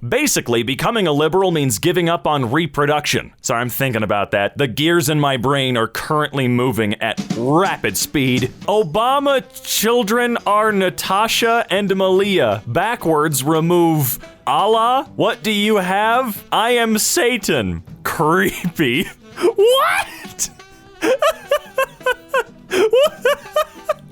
Basically, becoming a liberal means giving up on reproduction. Sorry, I'm thinking about that. The gears in my brain are currently moving at rapid speed. Obama children are Natasha and Malia. Backwards, remove Allah. What do you have? I am Satan. Creepy. What?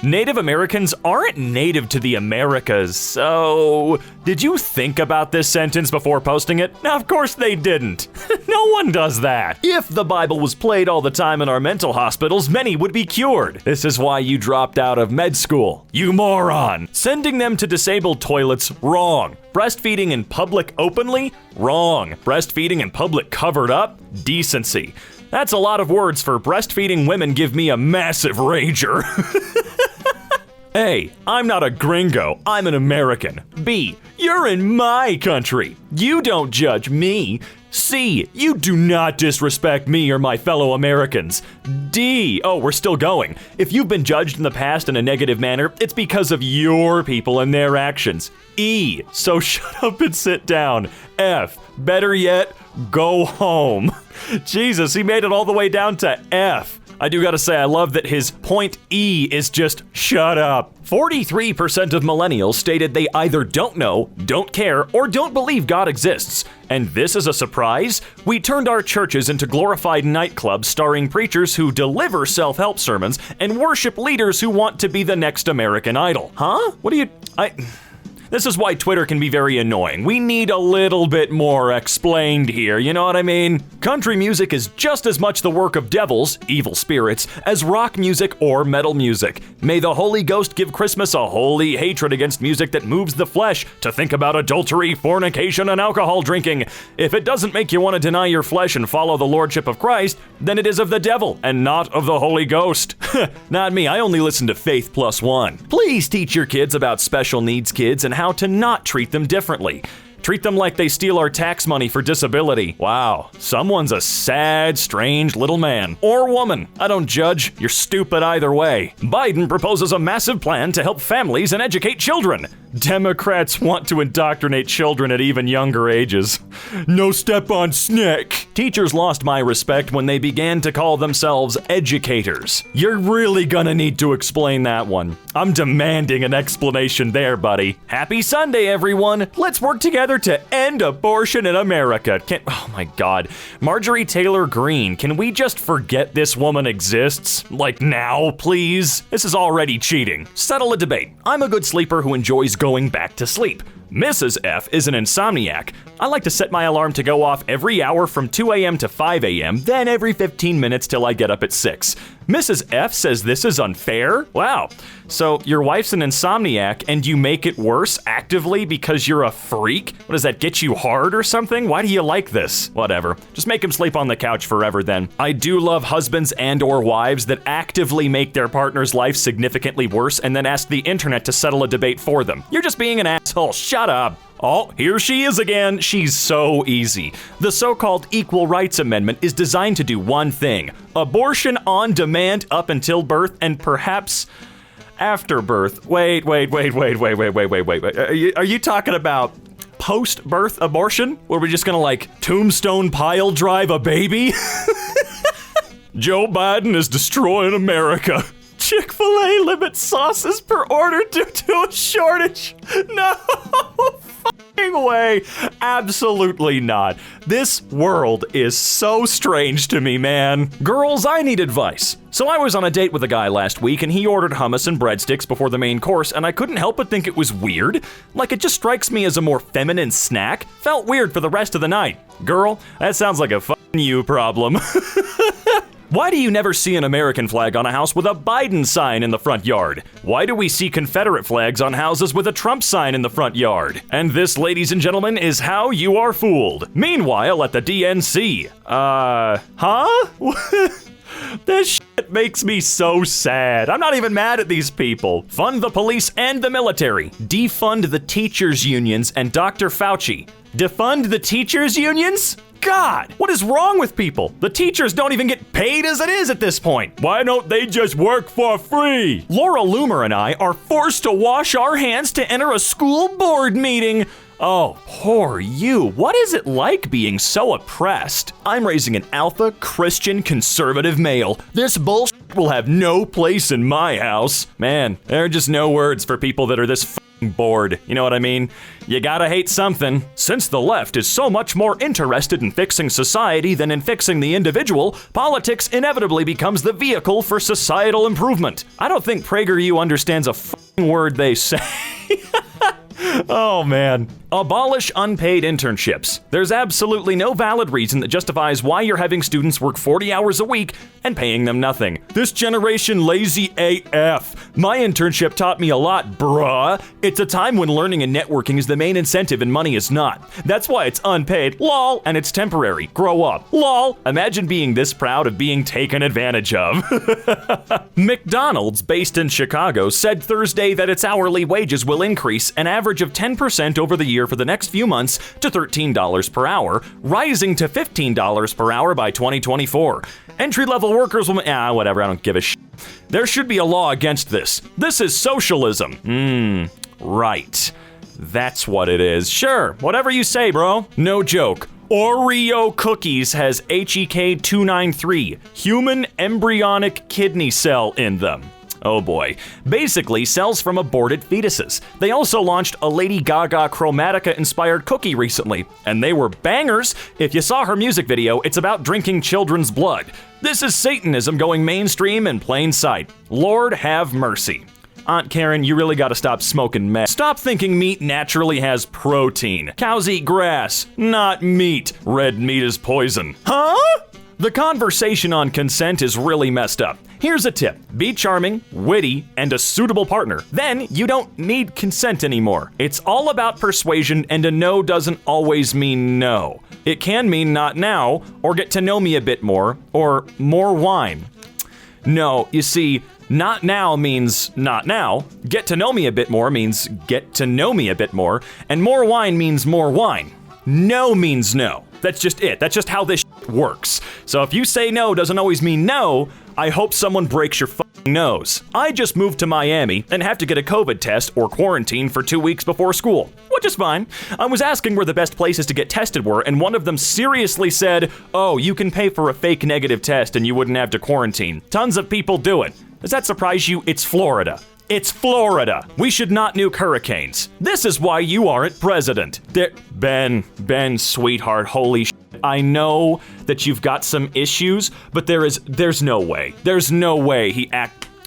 Native Americans aren't native to the Americas, so did you think about this sentence before posting it? Now, of course they didn't. No one does that. If the Bible was played all the time in our mental hospitals, many would be cured. This is why you dropped out of med school. You moron. Sending them to disabled toilets, wrong. Breastfeeding in public openly, wrong. Breastfeeding in public covered up, decency. That's a lot of words for breastfeeding women give me a massive rager. A, I'm not a gringo, I'm an American. B, you're in my country. You don't judge me. C, you do not disrespect me or my fellow Americans. D, oh, we're still going. If you've been judged in the past in a negative manner, it's because of your people and their actions. E, so shut up and sit down. F, better yet, go home. Jesus, he made it all the way down to F. I do gotta say, I love that his point E is just shut up. 43% of millennials stated they either don't know, don't care, or don't believe God exists. And this is a surprise? We turned our churches into glorified nightclubs starring preachers who deliver self-help sermons and worship leaders who want to be the next American Idol. Huh? What do you... This is why Twitter can be very annoying. We need a little bit more explained here, you know what I mean? Country music is just as much the work of devils, evil spirits, as rock music or metal music. May the Holy Ghost give Christmas a holy hatred against music that moves the flesh to think about adultery, fornication, and alcohol drinking. If it doesn't make you want to deny your flesh and follow the lordship of Christ, then it is of the devil and not of the Holy Ghost. Not me, I only listen to Faith Plus One. Please teach your kids about special needs kids and how to not treat them differently. Treat them like they steal our tax money for disability. Wow, someone's a sad, strange little man. Or woman. I don't judge. You're stupid either way. Biden proposes a massive plan to help families and educate children. Democrats want to indoctrinate children at even younger ages. No step on snake. Teachers lost my respect when they began to call themselves educators. You're really gonna need to explain that one. I'm demanding an explanation there, buddy. Happy Sunday, everyone. Let's work together to end abortion in America. Oh my God. Marjorie Taylor Greene, can we just forget this woman exists? Like now, please? This is already cheating. Settle a debate. I'm a good sleeper who enjoys going back to sleep. Mrs. F is an insomniac. I like to set my alarm to go off every hour from 2 a.m. to 5 a.m., then every 15 minutes till I get up at 6. Mrs. F says this is unfair? Wow. So your wife's an insomniac and you make it worse actively because you're a freak? What, does that get you hard or something? Why do you like this? Whatever. Just make him sleep on the couch forever then. I do love husbands and or wives that actively make their partner's life significantly worse and then ask the internet to settle a debate for them. You're just being an asshole. Shut up. Oh, here she is again. She's so easy. The so-called Equal Rights Amendment is designed to do one thing: abortion on demand up until birth and perhaps after birth. Wait. Are you talking about post-birth abortion? Where we're just gonna like tombstone pile drive a baby? Joe Biden is destroying America. Chick-fil-A limits sauces per order due to a shortage. No fucking way. Absolutely not. This world is so strange to me, man. Girls, I need advice. So I was on a date with a guy last week and he ordered hummus and breadsticks before the main course and I couldn't help but think it was weird. Like it just strikes me as a more feminine snack. Felt weird for the rest of the night. Girl, that sounds like a fucking you problem. Why do you never see an American flag on a house with a Biden sign in the front yard? Why do we see Confederate flags on houses with a Trump sign in the front yard? And this, ladies and gentlemen, is how you are fooled. Meanwhile, at the DNC, This shit makes me so sad. I'm not even mad at these people. Fund the police and the military. Defund the teachers' unions and Dr. Fauci. Defund the teachers' unions? God, what is wrong with people? The teachers don't even get paid as it is at this point. Why don't they just work for free? Laura Loomer and I are forced to wash our hands to enter a school board meeting. Oh, poor you. What is it like being so oppressed? I'm raising an alpha Christian conservative male. This bullshit will have no place in my house. Man, there are just no words for people that are this f***ing bored. You know what I mean? You gotta hate something. Since the left is so much more interested in fixing society than in fixing the individual, politics inevitably becomes the vehicle for societal improvement. I don't think PragerU understands a f***ing word they say. Oh man. Abolish unpaid internships. There's absolutely no valid reason that justifies why you're having students work 40 hours a week and paying them nothing. This generation lazy AF. My internship taught me a lot, bruh. It's a time when learning and networking is the main incentive and money is not. That's why it's unpaid, lol, and it's temporary. Grow up, lol. Imagine being this proud of being taken advantage of. McDonald's, based in Chicago, said Thursday that its hourly wages will increase an average of 10% over the year for the next few months to $13 per hour, rising to $15 per hour by 2024. Entry-level workers will... whatever, I don't give a shit. There should be a law against this. This is socialism. Right. That's what it is. Sure, whatever you say, bro. No joke. Oreo cookies has HEK293, human embryonic kidney cell in them. Oh boy. Basically, cells from aborted fetuses. They also launched a Lady Gaga Chromatica-inspired cookie recently, and they were bangers. If you saw her music video, it's about drinking children's blood. This is Satanism going mainstream in plain sight. Lord have mercy. Aunt Karen, you really gotta stop smoking meth. Stop thinking meat naturally has protein. Cows eat grass, not meat. Red meat is poison. Huh? The conversation on consent is really messed up. Here's a tip. Be charming, witty, and a suitable partner. Then you don't need consent anymore. It's all about persuasion, and a no doesn't always mean no. It can mean not now, or get to know me a bit more, or more wine. No, you see, not now means not now. Get to know me a bit more means get to know me a bit more, and more wine means more wine. No means no. That's just it. That's just how this works. So if you say no doesn't always mean no, I hope someone breaks your fucking nose. I just moved to Miami and have to get a COVID test or quarantine for 2 weeks before school, which is fine. I was asking where the best places to get tested were, and one of them seriously said, oh, you can pay for a fake negative test and you wouldn't have to quarantine. Tons of people do it. Does that surprise you? It's Florida. It's Florida. We should not nuke hurricanes. This is why you aren't president. Ben, sweetheart, holy shit. I know that you've got some issues, but there's no way. There's no way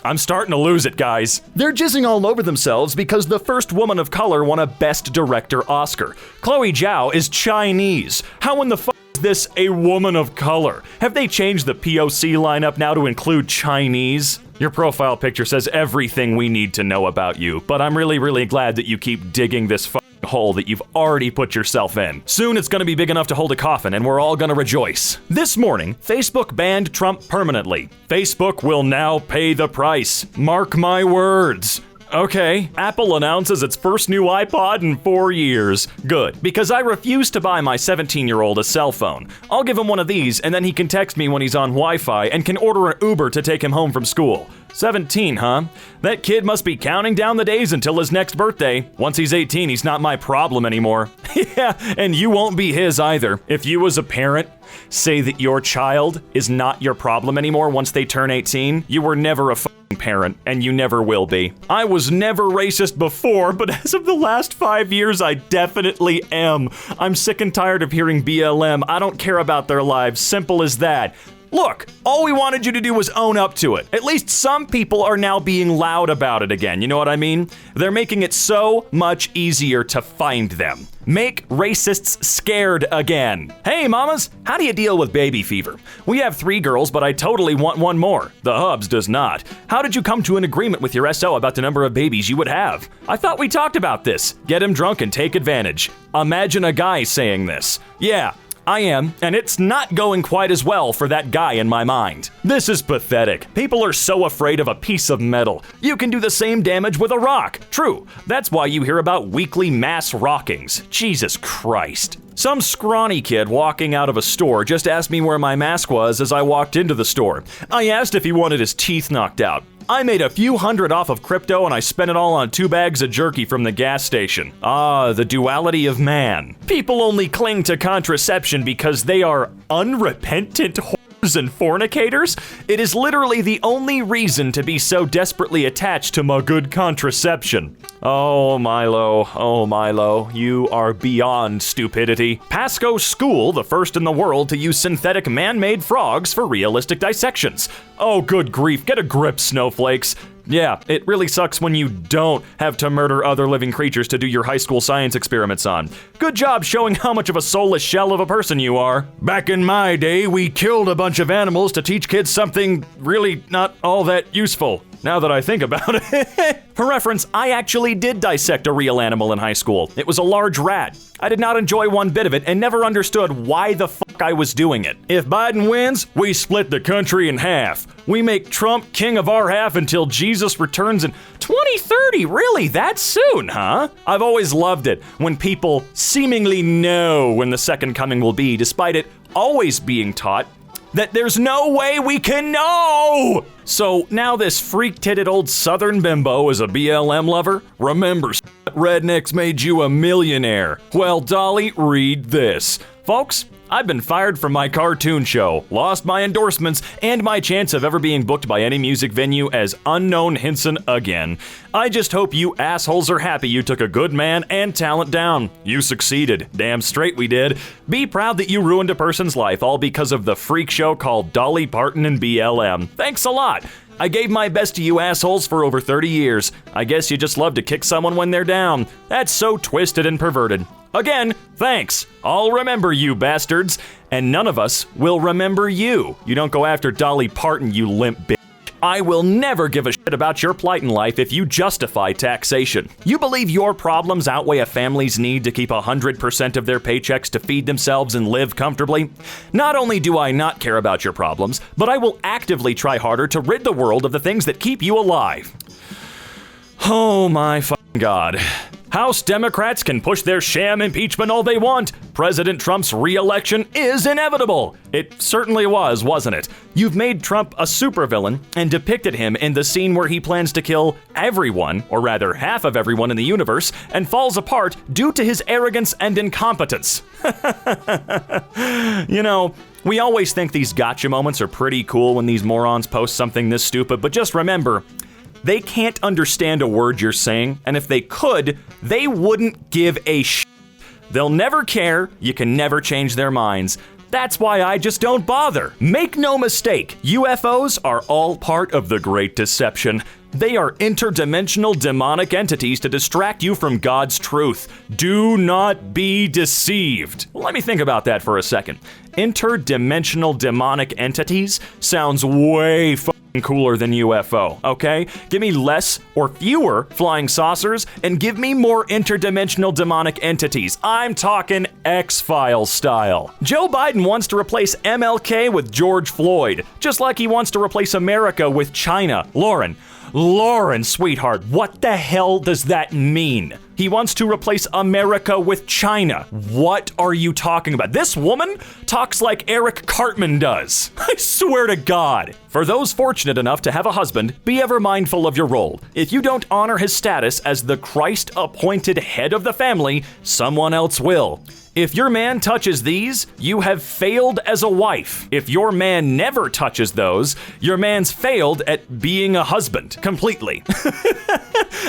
I'm starting to lose it, guys. They're jizzing all over themselves because the first woman of color won a Best Director Oscar. Chloe Zhao is Chinese. How in the fuck is this a woman of color? Have they changed the POC lineup now to include Chinese? Your profile picture says everything we need to know about you, but I'm really, really glad that you keep digging this hole that you've already put yourself in. Soon it's gonna be big enough to hold a coffin, and we're all gonna rejoice. This morning, Facebook banned Trump permanently. Facebook will now pay the price. Mark my words. Okay, Apple announces its first new iPod in 4 years. Good, because I refuse to buy my 17-year-old a cell phone. I'll give him one of these, and then he can text me when he's on Wi-Fi and can order an Uber to take him home from school. 17, huh? That kid must be counting down the days until his next birthday. Once he's 18, he's not my problem anymore. Yeah, and you won't be his either. If you as a parent say that your child is not your problem anymore once they turn 18, you were never a parent, and you never will be. I was never racist before, but as of the last 5 years, I definitely am. I'm sick and tired of hearing BLM. I don't care about their lives. Simple as that. Look, all we wanted you to do was own up to it. At least some people are now being loud about it again, you know what I mean? They're making it so much easier to find them. Make racists scared again. Hey mamas, how do you deal with baby fever? We have 3 girls, but I totally want 1 more. The Hubs does not. How did you come to an agreement with your SO about the number of babies you would have? I thought we talked about this. Get him drunk and take advantage. Imagine a guy saying this. Yeah, I am, and it's not going quite as well for that guy in my mind. This is pathetic. People are so afraid of a piece of metal. You can do the same damage with a rock. True, that's why you hear about weekly mass rockings. Jesus Christ. Some scrawny kid walking out of a store just asked me where my mask was as I walked into the store. I asked if he wanted his teeth knocked out. I made a few hundred off of crypto and I spent it all on 2 bags of jerky from the gas station. Ah, the duality of man. People only cling to contraception because they are unrepentant whores and fornicators. It is literally the only reason to be so desperately attached to my good contraception. Oh, Milo, you are beyond stupidity. Pasco School, the first in the world to use synthetic man-made frogs for realistic dissections. Oh, good grief, get a grip, snowflakes. Yeah, it really sucks when you don't have to murder other living creatures to do your high school science experiments on. Good job showing how much of a soulless shell of a person you are. Back in my day, we killed a bunch of animals to teach kids something really not all that useful. Now that I think about it. For reference, I actually did dissect a real animal in high school. It was a large rat. I did not enjoy one bit of it and never understood why the fuck I was doing it. If Biden wins, we split the country in half. We make Trump king of our half until Jesus returns in 2030. Really? That soon, huh? I've always loved it when people seemingly know when the second coming will be, despite it always being taught that there's no way we can know. So now this freak-titted old southern bimbo is a BLM lover? Remember, rednecks made you a millionaire. Well, Dolly, read this. Folks, I've been fired from my cartoon show, lost my endorsements, and my chance of ever being booked by any music venue as Unknown Hinson again. I just hope you assholes are happy you took a good man and talent down. You succeeded. Damn straight we did. Be proud that you ruined a person's life all because of the freak show called Dolly Parton and BLM. Thanks a lot. I gave my best to you assholes for over 30 years. I guess you just love to kick someone when they're down. That's so twisted and perverted. Again, thanks. I'll remember you bastards. And none of us will remember you. You don't go after Dolly Parton, you limp bitch. I will never give a shit about your plight in life if you justify taxation. You believe your problems outweigh a family's need to keep 100% of their paychecks to feed themselves and live comfortably? Not only do I not care about your problems, but I will actively try harder to rid the world of the things that keep you alive. Oh my fucking God. House Democrats can push their sham impeachment all they want. President Trump's re-election is inevitable. It certainly was, wasn't it? You've made Trump a supervillain and depicted him in the scene where he plans to kill everyone, or rather half of everyone in the universe, and falls apart due to his arrogance and incompetence. You know, we always think these gotcha moments are pretty cool when these morons post something this stupid, but just remember, they can't understand a word you're saying, and if they could, they wouldn't give a shit. They'll never care, you can never change their minds. That's why I just don't bother. Make no mistake, UFOs are all part of the Great Deception. They are interdimensional demonic entities to distract you from God's truth. Do not be deceived. Let me think about that for a second. Interdimensional demonic entities sounds way cooler than UFO, okay? Give me less or fewer flying saucers and give me more interdimensional demonic entities. I'm talking X-Files style. Joe Biden wants to replace MLK with George Floyd, just like he wants to replace America with China. Lauren, sweetheart, what the hell does that mean? He wants to replace America with China. What are you talking about? This woman talks like Eric Cartman does. I swear to God. For those fortunate enough to have a husband, be ever mindful of your role. If you don't honor his status as the Christ-appointed head of the family, someone else will. If your man touches these, you have failed as a wife. If your man never touches those, your man's failed at being a husband completely.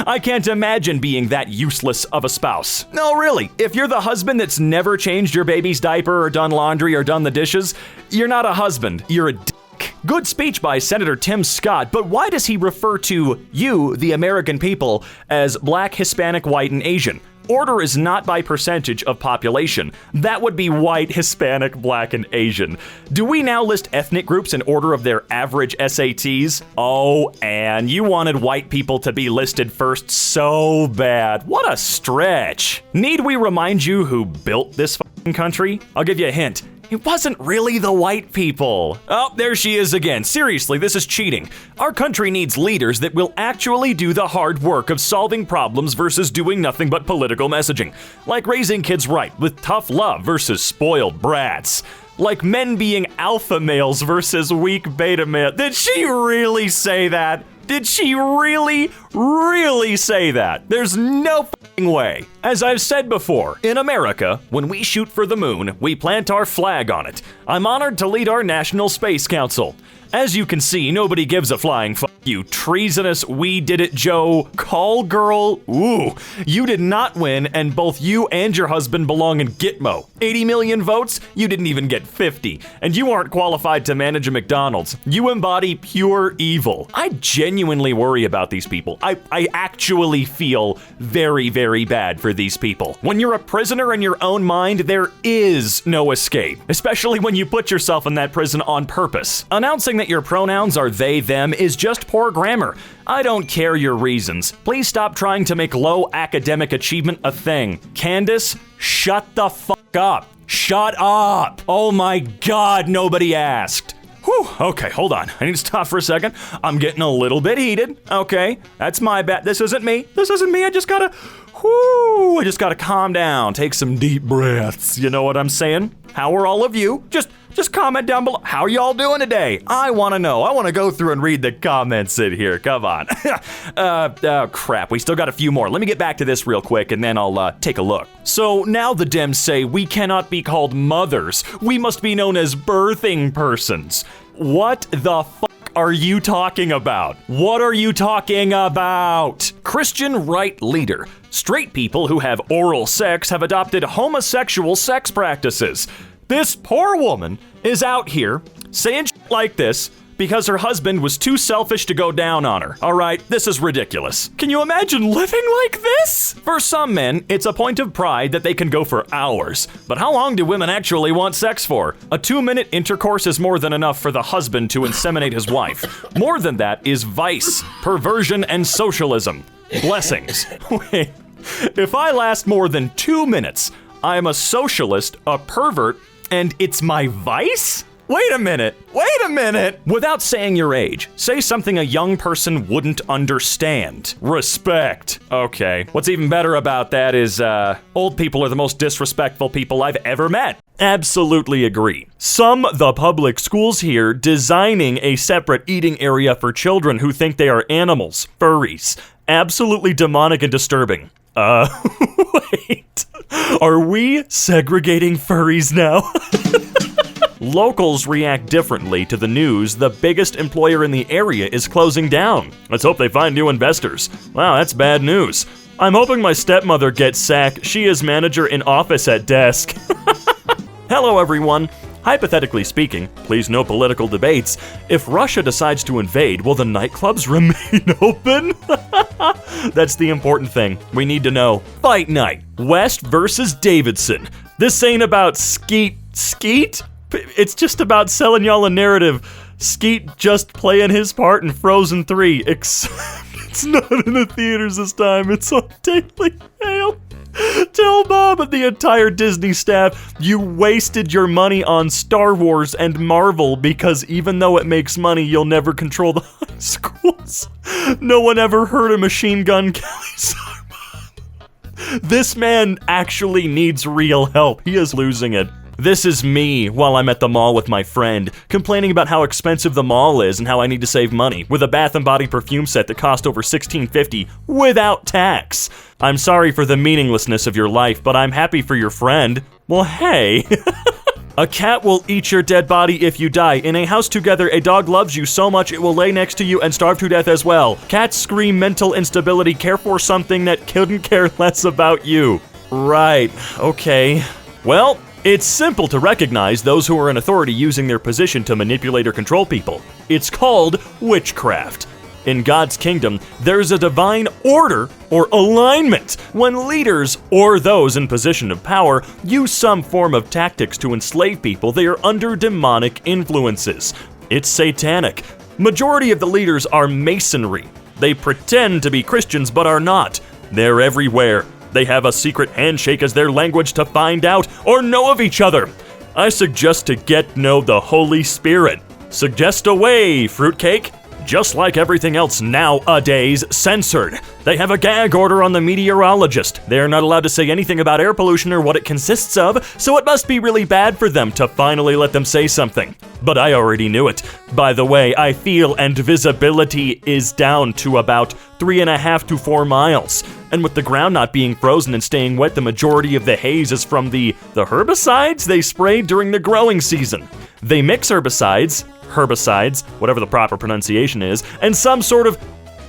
I can't imagine being that useless of a spouse. No, really, if you're the husband that's never changed your baby's diaper or done laundry or done the dishes, you're not a husband, you're a dick. Good speech by Senator Tim Scott, but why does he refer to you, the American people, as black, Hispanic, white, and Asian? Order is not by percentage of population. That would be white, Hispanic, black, and Asian. Do we now list ethnic groups in order of their average SATs? Oh, and you wanted white people to be listed first so bad. What a stretch. Need we remind you who built this fucking country? I'll give you a hint. It wasn't really the white people. Oh, there she is again. Seriously, this is cheating. Our country needs leaders that will actually do the hard work of solving problems versus doing nothing but political messaging. Like raising kids right with tough love versus spoiled brats. Like men being alpha males versus weak beta males. Did she really say that? Did she really, really say that? There's no f***ing way. As I've said before, in America, when we shoot for the moon, we plant our flag on it. I'm honored to lead our National Space Council. As you can see, nobody gives a flying f***, you treasonous we did it Joe call girl. Ooh, you did not win, and both you and your husband belong in Gitmo. 80 million votes? You didn't even get 50. And you aren't qualified to manage a McDonald's. You embody pure evil. I genuinely worry about these people. I actually feel very, very bad for these people. When you're a prisoner in your own mind, there is no escape. Especially when you put yourself in that prison on purpose. Announcing that your pronouns are they, them is just poor grammar. I don't care your reasons. Please stop trying to make low academic achievement a thing. Candace, shut the fuck up. Shut up. Oh my God, nobody asked. Whew, okay, hold on. I need to stop for a second. I'm getting a little bit heated. Okay, that's my bad. This isn't me. I just gotta calm down. Take some deep breaths. You know what I'm saying? How are all of you? Just comment down below. How are y'all doing today? I want to know. I want to go through and read the comments in here. Come on. Oh, crap. We still got a few more. Let me get back to this real quick, and then I'll take a look. So now the Dems say we cannot be called mothers. We must be known as birthing persons. What the fuck are you talking about? What are you talking about? Christian right leader. Straight people who have oral sex have adopted homosexual sex practices. This poor woman is out here saying shit like this because her husband was too selfish to go down on her. All right, this is ridiculous. Can you imagine living like this? For some men, it's a point of pride that they can go for hours. But how long do women actually want sex for? A 2-minute intercourse is more than enough for the husband to inseminate his wife. More than that is vice, perversion, and socialism. Blessings. Wait, if I last more than 2 minutes, I'm a socialist, a pervert, and it's my vice? Wait a minute. Without saying your age, say something a young person wouldn't understand. Respect. Okay. What's even better about that is, old people are the most disrespectful people I've ever met. Absolutely agree. The public schools here designing a separate eating area for children who think they are animals, furries. Absolutely demonic and disturbing. Wait. Are we segregating furries now? Locals react differently to the news the biggest employer in the area is closing down. Let's hope they find new investors. Wow, that's bad news. I'm hoping my stepmother gets sacked. She is manager in office at desk. Hello, everyone. Hypothetically speaking, please no political debates, if Russia decides to invade, will the nightclubs remain open? That's the important thing. We need to know. Fight night. West versus Davidson. This ain't about Skeet? It's just about selling y'all a narrative. Skeet just playing his part in Frozen 3, except it's not in the theaters this time. It's on Daily Mail. Tell Bob and the entire Disney staff you wasted your money on Star Wars and Marvel because even though it makes money, you'll never control the high schools. No one ever heard of Machine Gun Kelly Sarban. This man actually needs real help. He is losing it. This is me while I'm at the mall with my friend, complaining about how expensive the mall is and how I need to save money, with a Bath & Body perfume set that cost over $16.50 without tax. I'm sorry for the meaninglessness of your life, but I'm happy for your friend. Well, hey. A cat will eat your dead body if you die. In a house together, a dog loves you so much it will lay next to you and starve to death as well. Cats scream mental instability, care for something that couldn't care less about you. Right, okay. Well, it's simple to recognize those who are in authority using their position to manipulate or control people. It's called witchcraft. In God's kingdom, there's a divine order or alignment when leaders or those in position of power use some form of tactics to enslave people. They are under demonic influences. It's satanic. Majority of the leaders are masonry. They pretend to be Christians but are not. They're everywhere. They have a secret handshake as their language to find out or know of each other. I suggest to get know the Holy Spirit. Suggest away, fruitcake. just like everything else nowadays, censored. They have a gag order on the meteorologist. They are not allowed to say anything about air pollution or what it consists of, so it must be really bad for them to finally let them say something. But I already knew it. By the way, I feel and visibility is down to about 3.5 to 4 miles. And with the ground not being frozen and staying wet, the majority of the haze is from the herbicides they sprayed during the growing season. They mix herbicides, whatever the proper pronunciation is, and some sort of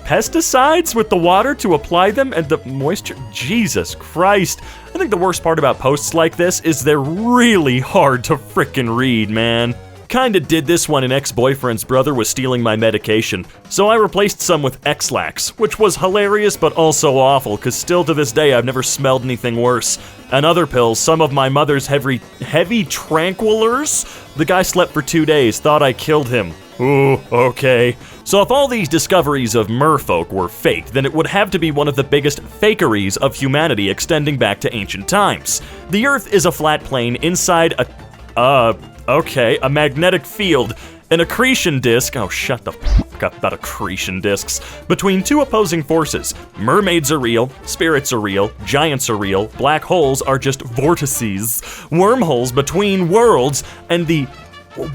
pesticides with the water to apply them and the moisture. Jesus Christ. I think the worst part about posts like this is they're really hard to frickin' read, man. Kinda did this when an ex-boyfriend's brother was stealing my medication, so I replaced some with X-Lax, which was hilarious but also awful, cause still to this day I've never smelled anything worse. And other pills, some of my mother's heavy tranquilizers. The guy slept for 2 days, thought I killed him. Ooh, okay. So if all these discoveries of merfolk were fake, then it would have to be one of the biggest fakeries of humanity extending back to ancient times. The Earth is a flat plane inside a magnetic field, an accretion disk. Oh, shut the f up about accretion disks. Between two opposing forces. Mermaids are real, spirits are real, giants are real, black holes are just vortices, wormholes between worlds, and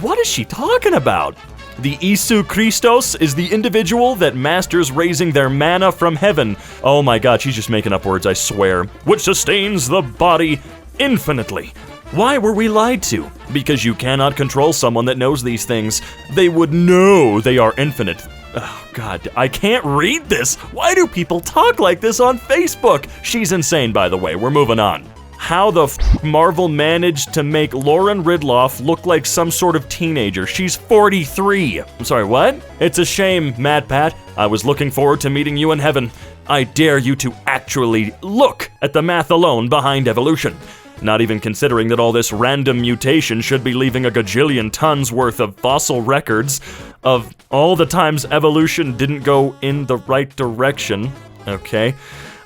what is she talking about? The Isu Christos is the individual that masters raising their mana from heaven. Oh my god, she's just making up words, I swear. Which sustains the body infinitely. Why were we lied to? Because you cannot control someone that knows these things. They would know they are infinite. Oh god, I can't read this. Why do people talk like this on Facebook? She's insane, by the way. We're moving on. How the Marvel managed to make Lauren Ridloff look like some sort of teenager. She's 43. I'm sorry, what? It's a shame, Mad Pat. I was looking forward to meeting you in heaven. I dare you to actually look at the math alone behind evolution. Not even considering that all this random mutation should be leaving a gajillion tons worth of fossil records of all the times evolution didn't go in the right direction. Okay.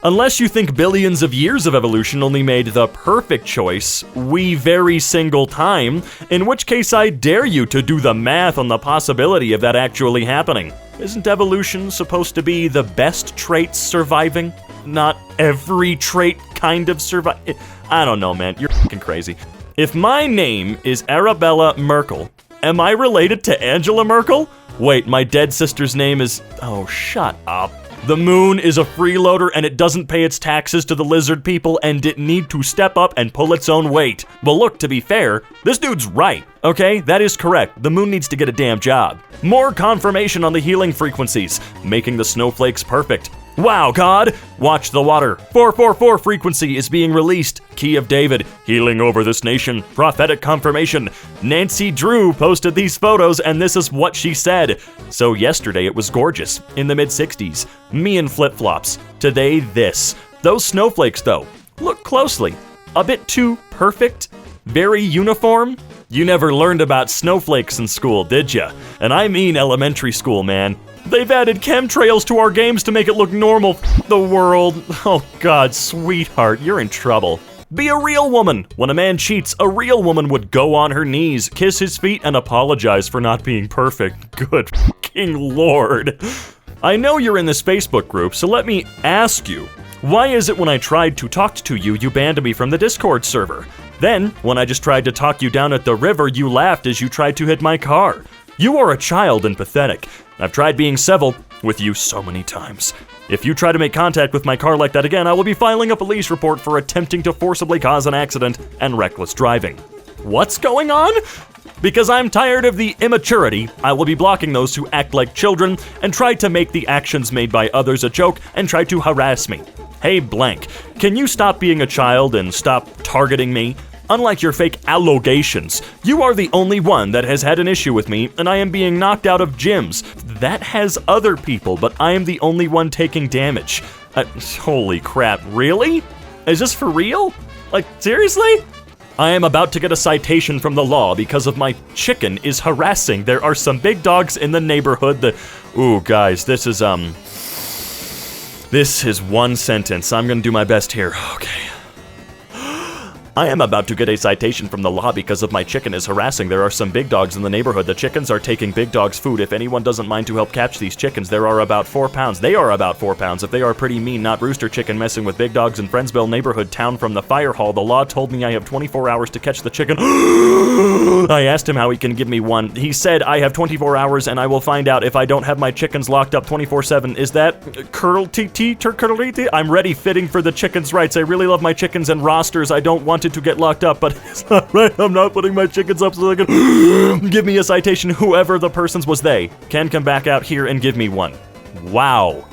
Unless you think billions of years of evolution only made the perfect choice, very single time, in which case I dare you to do the math on the possibility of that actually happening. Isn't evolution supposed to be the best traits surviving? Not every trait kind of survive. I don't know, man. You're fucking crazy. If my name is Arabella Merkel, am I related to Angela Merkel? Wait, my dead sister's name is... Oh, shut up. The moon is a freeloader and it doesn't pay its taxes to the lizard people and it need to step up and pull its own weight. Well, look, to be fair, this dude's right, okay? That is correct. The moon needs to get a damn job. More confirmation on the healing frequencies, making the snowflakes perfect. Wow, God! Watch the water. 444 frequency is being released. Key of David, healing over this nation. Prophetic confirmation. Nancy Drew posted these photos and this is what she said. So yesterday it was gorgeous, in the mid-60s. Me in flip-flops. Today this. Those snowflakes though, look closely. A bit too perfect? Very uniform? You never learned about snowflakes in school, did ya? And I mean elementary school, man. They've added chemtrails to our games to make it look normal. The world. Oh god, sweetheart, you're in trouble. Be a real woman. When a man cheats, a real woman would go on her knees, kiss his feet, and apologize for not being perfect. Good fucking lord. I know you're in this Facebook group, so let me ask you, why is it when I tried to talk to you, you banned me from the Discord server? Then, when I just tried to talk you down at the river, you laughed as you tried to hit my car. You are a child and pathetic. I've tried being civil with you so many times. If you try to make contact with my car like that again, I will be filing a police report for attempting to forcibly cause an accident and reckless driving. What's going on? Because I'm tired of the immaturity, I will be blocking those who act like children and try to make the actions made by others a joke and try to harass me. Hey blank, can you stop being a child and stop targeting me? Unlike your fake allegations, you are the only one that has had an issue with me, and I am being knocked out of gyms. That has other people, but I am the only one taking damage. Holy crap, really? Is this for real? Like, seriously? I am about to get a citation from the law because of my chicken is harassing. There are some big dogs in the neighborhood. Ooh, guys, this is one sentence. I'm gonna do my best here. Okay. I am about to get a citation from the law because of my chicken is harassing. There are some big dogs in the neighborhood. The chickens are taking big dogs' food. If anyone doesn't mind to help catch these chickens, there are about 4 pounds. They are about 4 pounds. If they are pretty mean, not rooster chicken messing with big dogs in Friendsville neighborhood town from the fire hall. The law told me I have 24 hours to catch the chicken. I asked him how he can give me one. He said I have 24 hours and I will find out if I don't have my chickens locked up 24/7. Is that curl-t-t? I'm ready fitting for the chickens' rights. I really love my chickens and rosters. I don't want it to get locked up, but it's not right. I'm not putting my chickens up so they can give me a citation. Whoever the persons was, they can come back out here and give me one. Wow.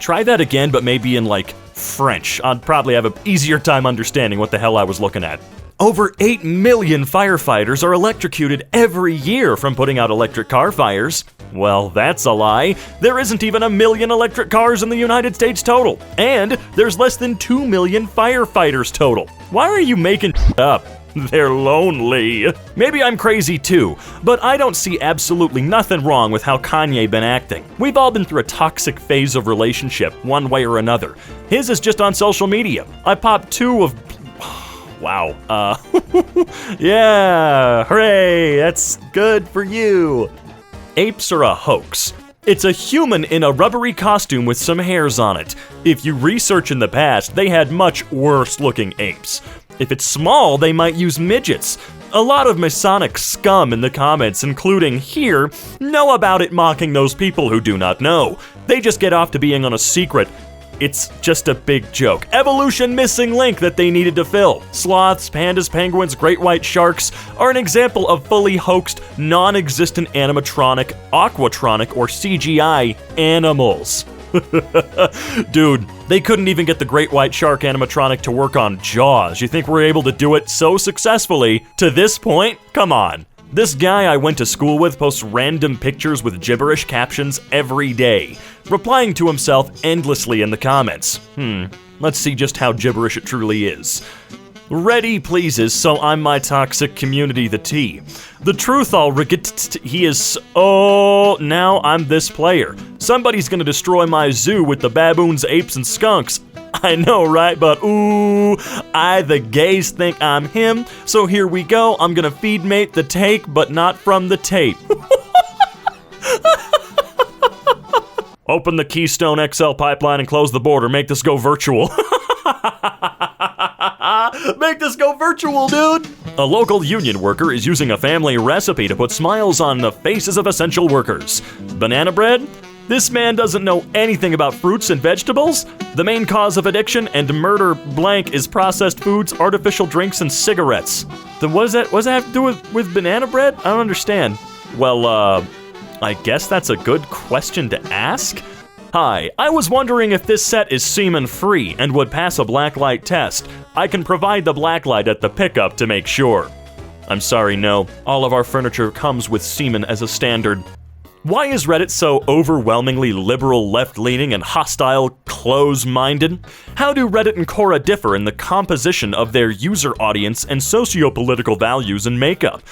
Try that again, but maybe in like French. I'd probably have an easier time understanding what the hell I was looking at. Over 8 million firefighters are electrocuted every year from putting out electric car fires. Well, that's a lie. There isn't even 1 million electric cars in the United States total. And there's less than 2 million firefighters total. Why are you making up? They're lonely. Maybe I'm crazy too, but I don't see absolutely nothing wrong with how Kanye been acting. We've all been through a toxic phase of relationship, one way or another. His is just on social media. I popped 2 of... Wow. Yeah, hooray, that's good for you. Apes are a hoax. It's a human in a rubbery costume with some hairs on it. If you research in the past, they had much worse looking apes. If it's small, they might use midgets. A lot of Masonic scum in the comments, including here, know about it, mocking those people who do not know. They just get off to being on a secret. It's just a big joke. Evolution missing link that they needed to fill. Sloths, pandas, penguins, great white sharks are an example of fully hoaxed, non-existent animatronic, aquatronic, or CGI animals. Dude, they couldn't even get the great white shark animatronic to work on Jaws. You think we're able to do it so successfully to this point? Come on. This guy I went to school with posts random pictures with gibberish captions every day, replying to himself endlessly in the comments. Let's see just how gibberish it truly is. Ready pleases, so I'm my toxic community the T. The truth all he is now I'm this player. Somebody's gonna destroy my zoo with the baboons, apes, and skunks. I know, right? But ooh, the gays think I'm him, so here we go. I'm gonna feed mate the take, but not from the tape. Open the Keystone XL pipeline and close the border. Make this go virtual. Make this go virtual, dude! A local union worker is using a family recipe to put smiles on the faces of essential workers. Banana bread? This man doesn't know anything about fruits and vegetables? The main cause of addiction and murder blank is processed foods, artificial drinks, and cigarettes. Then what does that have to do with banana bread? I don't understand. Well, I guess that's a good question to ask? Hi, I was wondering if this set is semen-free and would pass a blacklight test. I can provide the blacklight at the pickup to make sure. I'm sorry, no. All of our furniture comes with semen as a standard. Why is Reddit so overwhelmingly liberal, left-leaning, and hostile, close-minded? How do Reddit and Quora differ in the composition of their user audience and socio-political values and makeup?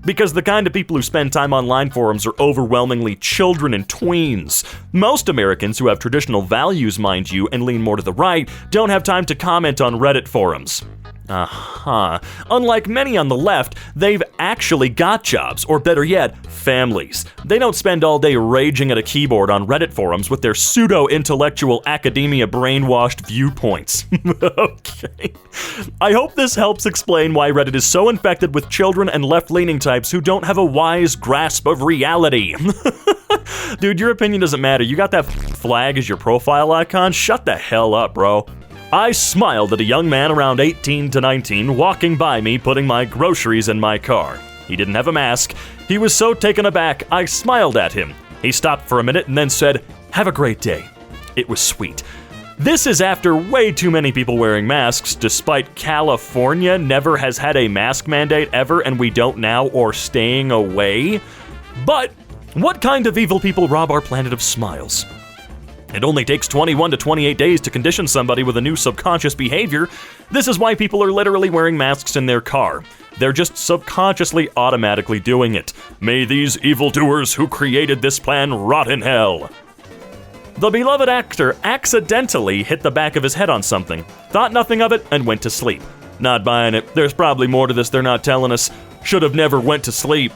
Because the kind of people who spend time online forums are overwhelmingly children and tweens. Most Americans who have traditional values, mind you, and lean more to the right, don't have time to comment on Reddit forums. Unlike many on the left, they've actually got jobs, or better yet, families. They don't spend all day raging at a keyboard on Reddit forums with their pseudo-intellectual academia brainwashed viewpoints. Okay. I hope this helps explain why Reddit is so infected with children and left-leaning types who don't have a wise grasp of reality. Dude, your opinion doesn't matter. You got that flag as your profile icon? Shut the hell up, bro. I smiled at a young man around 18 to 19 walking by me putting my groceries in my car. He didn't have a mask. He was so taken aback, I smiled at him. He stopped for a minute and then said, "Have a great day." It was sweet. This is after way too many people wearing masks, despite California never has had a mask mandate ever and we don't now, or staying away. But what kind of evil people rob our planet of smiles? It only takes 21 to 28 days to condition somebody with a new subconscious behavior. This is why people are literally wearing masks in their car. They're just subconsciously automatically doing it. May these evildoers who created this plan rot in hell. The beloved actor accidentally hit the back of his head on something, thought nothing of it, and went to sleep. Not buying it. There's probably more to this they're not telling us. Should have never went to sleep.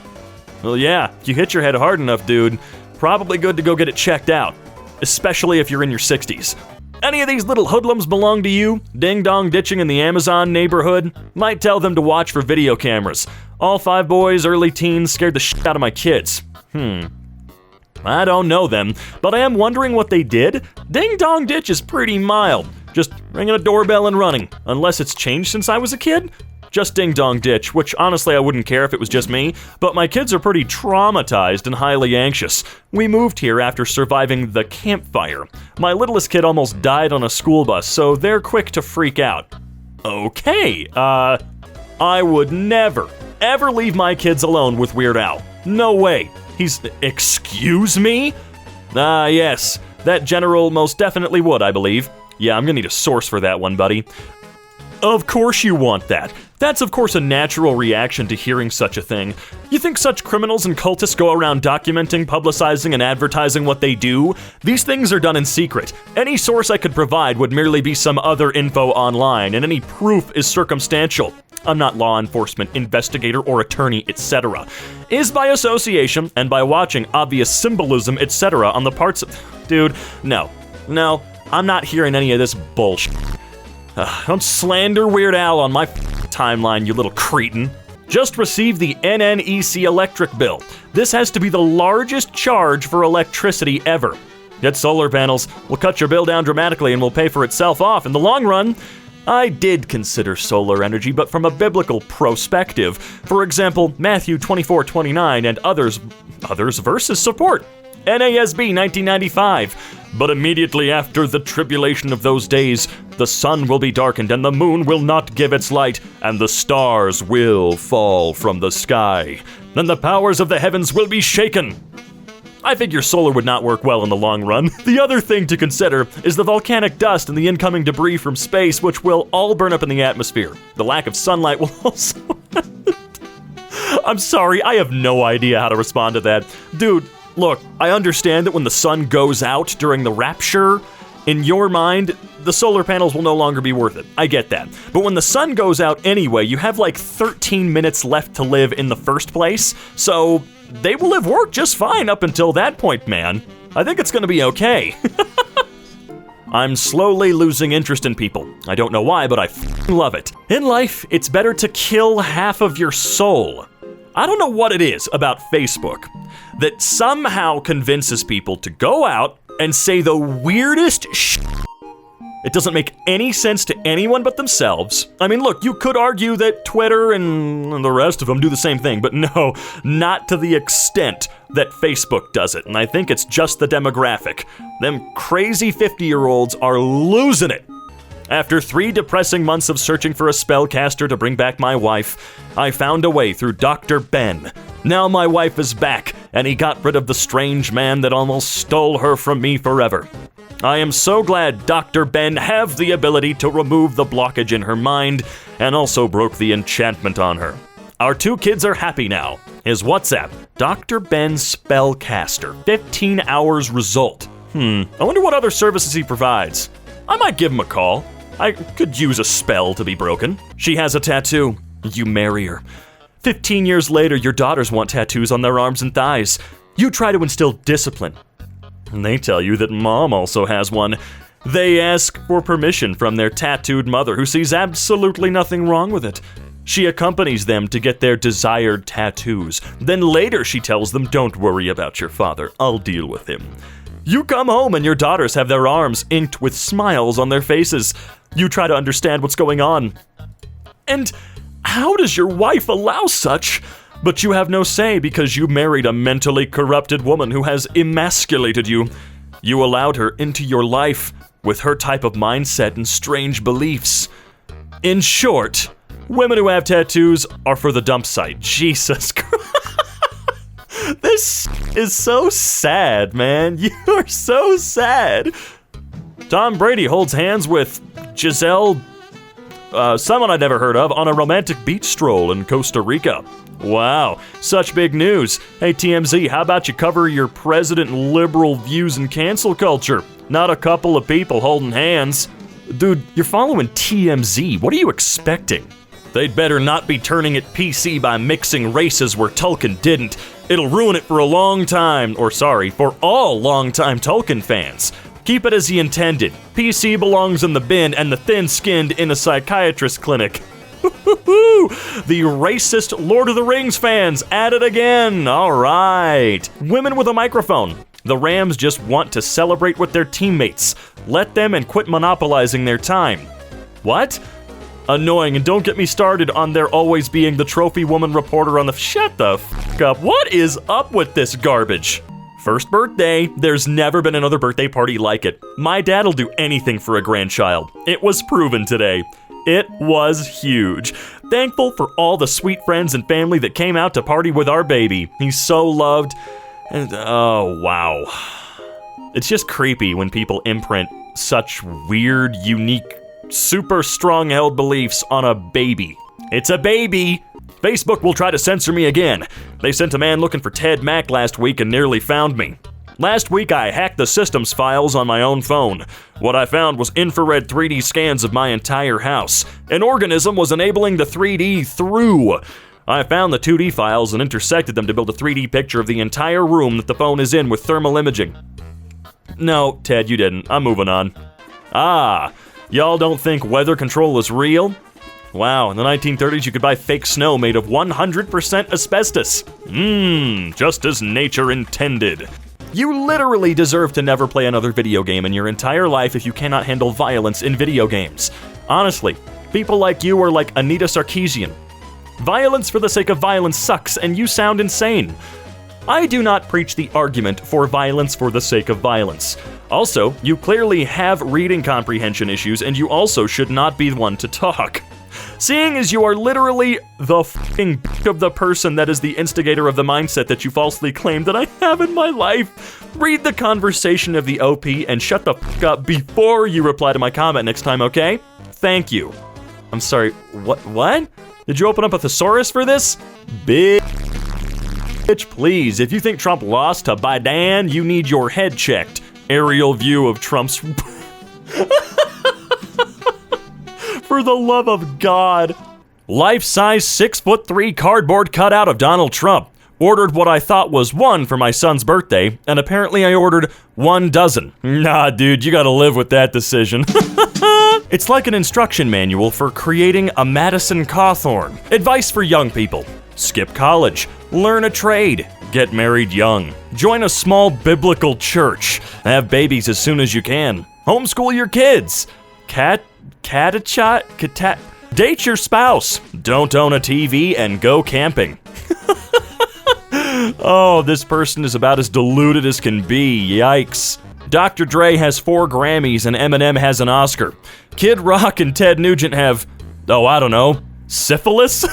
Well, yeah, you hit your head hard enough, dude. Probably good to go get it checked out. Especially if you're in your 60s. Any of these little hoodlums belong to you? Ding-dong ditching in the Amazon neighborhood? Might tell them to watch for video cameras. All 5 boys, early teens, scared the shit out of my kids. I don't know them, but I am wondering what they did. Ding-dong ditch is pretty mild. Just ringing a doorbell and running. Unless it's changed since I was a kid? Just ding-dong ditch, which honestly I wouldn't care if it was just me, but my kids are pretty traumatized and highly anxious. We moved here after surviving the campfire. My littlest kid almost died on a school bus, so they're quick to freak out. Okay, I would never, ever leave my kids alone with Weird Al. No way. Excuse me? Yes, that general most definitely would, I believe. Yeah, I'm gonna need a source for that one, buddy. Of course you want that. That's of course a natural reaction to hearing such a thing. You think such criminals and cultists go around documenting, publicizing, and advertising what they do? These things are done in secret. Any source I could provide would merely be some other info online, and any proof is circumstantial. I'm not law enforcement, investigator, or attorney, etc. Is by association, and by watching obvious symbolism, etc. on the parts of... Dude, no, I'm not hearing any of this bullshit. Don't slander Weird Al on my timeline, you little cretin. Just received the NNEC electric bill. This has to be the largest charge for electricity ever. Get solar panels. We'll cut your bill down dramatically and will pay for itself off in the long run. I did consider solar energy, but from a biblical perspective. For example, Matthew 24:29 and others verses support. NASB 1995. But immediately after the tribulation of those days, the sun will be darkened, and the moon will not give its light, and the stars will fall from the sky. Then the powers of the heavens will be shaken. I figure solar would not work well in the long run. The other thing to consider is the volcanic dust and the incoming debris from space, which will all burn up in the atmosphere. The lack of sunlight will also... I'm sorry, I have no idea how to respond to that. Dude, look, I understand that when the sun goes out during the rapture, in your mind, the solar panels will no longer be worth it. I get that. But when the sun goes out anyway, you have like 13 minutes left to live in the first place, so they will have worked just fine up until that point, man. I think it's gonna be okay. I'm slowly losing interest in people. I don't know why, but I love it. In life, it's better to kill half of your soul. I don't know what it is about Facebook that somehow convinces people to go out and say the weirdest shit. It doesn't make any sense to anyone but themselves. I mean, look, you could argue that Twitter and the rest of them do the same thing, but no, not to the extent that Facebook does it. And I think it's just the demographic. Them crazy 50-year-olds are losing it. After 3 depressing months of searching for a spellcaster to bring back my wife, I found a way through Dr. Ben. Now my wife is back, and he got rid of the strange man that almost stole her from me forever. I am so glad Dr. Ben have the ability to remove the blockage in her mind, and also broke the enchantment on her. Our 2 kids are happy now. His WhatsApp, Dr. Ben Spellcaster, 15 hours result. I wonder what other services he provides. I might give him a call. I could use a spell to be broken. She has a tattoo. You marry her. 15 years later, your daughters want tattoos on their arms and thighs. You try to instill discipline. And they tell you that mom also has one. They ask for permission from their tattooed mother, who sees absolutely nothing wrong with it. She accompanies them to get their desired tattoos. Then later she tells them, don't worry about your father, I'll deal with him. You come home and your daughters have their arms inked with smiles on their faces. You try to understand what's going on. And how does your wife allow such? But you have no say because you married a mentally corrupted woman who has emasculated you. You allowed her into your life with her type of mindset and strange beliefs. In short, women who have tattoos are for the dump site. Jesus Christ. This is so sad, man. You are so sad. Tom Brady holds hands with Giselle, someone I'd never heard of, on a romantic beach stroll in Costa Rica. Wow, such big news. Hey, TMZ, how about you cover your president liberal views and cancel culture? Not a couple of people holding hands. Dude, you're following TMZ. What are you expecting? They'd better not be turning it PC by mixing races where Tolkien didn't. It'll ruin it for a long time, for all long-time Tolkien fans. Keep it as he intended. PC belongs in the bin and the thin-skinned in a psychiatrist clinic. The racist Lord of the Rings fans at it again. All right. Women with a microphone. The Rams just want to celebrate with their teammates. Let them and quit monopolizing their time. What? Annoying, and don't get me started on there always being the trophy woman reporter on the— Shut the f*** up. What is up with this garbage? First birthday, there's never been another birthday party like it. My dad'll do anything for a grandchild. It was proven today. It was huge. Thankful for all the sweet friends and family that came out to party with our baby. He's so loved. And oh, wow. It's just creepy when people imprint such weird, unique, super strong-held beliefs on a baby. It's a baby. Facebook will try to censor me again. They sent a man looking for Ted Mack last week and nearly found me. Last week, I hacked the system's files on my own phone. What I found was infrared 3D scans of my entire house. An organism was enabling the 3D through. I found the 2D files and intersected them to build a 3D picture of the entire room that the phone is in with thermal imaging. No, Ted, you didn't. I'm moving on. Ah, y'all don't think weather control is real? Wow, in the 1930s you could buy fake snow made of 100% asbestos. Just as nature intended. You literally deserve to never play another video game in your entire life if you cannot handle violence in video games. Honestly, people like you are like Anita Sarkeesian. Violence for the sake of violence sucks, and you sound insane. I do not preach the argument for violence for the sake of violence. Also, you clearly have reading comprehension issues, and you also should not be the one to talk. Seeing as you are literally the f***ing of the person that is the instigator of the mindset that you falsely claim that I have in my life, read the conversation of the OP and shut the f*** up before you reply to my comment next time, okay? Thank you. I'm sorry, what? Did you open up a thesaurus for this? Bitch, please, if you think Trump lost to Biden, you need your head checked. Aerial view of Trump's... For the love of God. Life-size 6'3" cardboard cutout of Donald Trump. Ordered what I thought was one for my son's birthday, and apparently I ordered 1 dozen. Nah, dude, you gotta live with that decision. It's like an instruction manual for creating a Madison Cawthorn. Advice for young people. Skip college. Learn a trade. Get married young. Join a small biblical church. Have babies as soon as you can. Homeschool your kids. Date your spouse. Don't own a TV and go camping. Oh, this person is about as deluded as can be. Yikes. Dr. Dre has 4 Grammys and Eminem has an Oscar. Kid Rock and Ted Nugent have, I don't know, syphilis?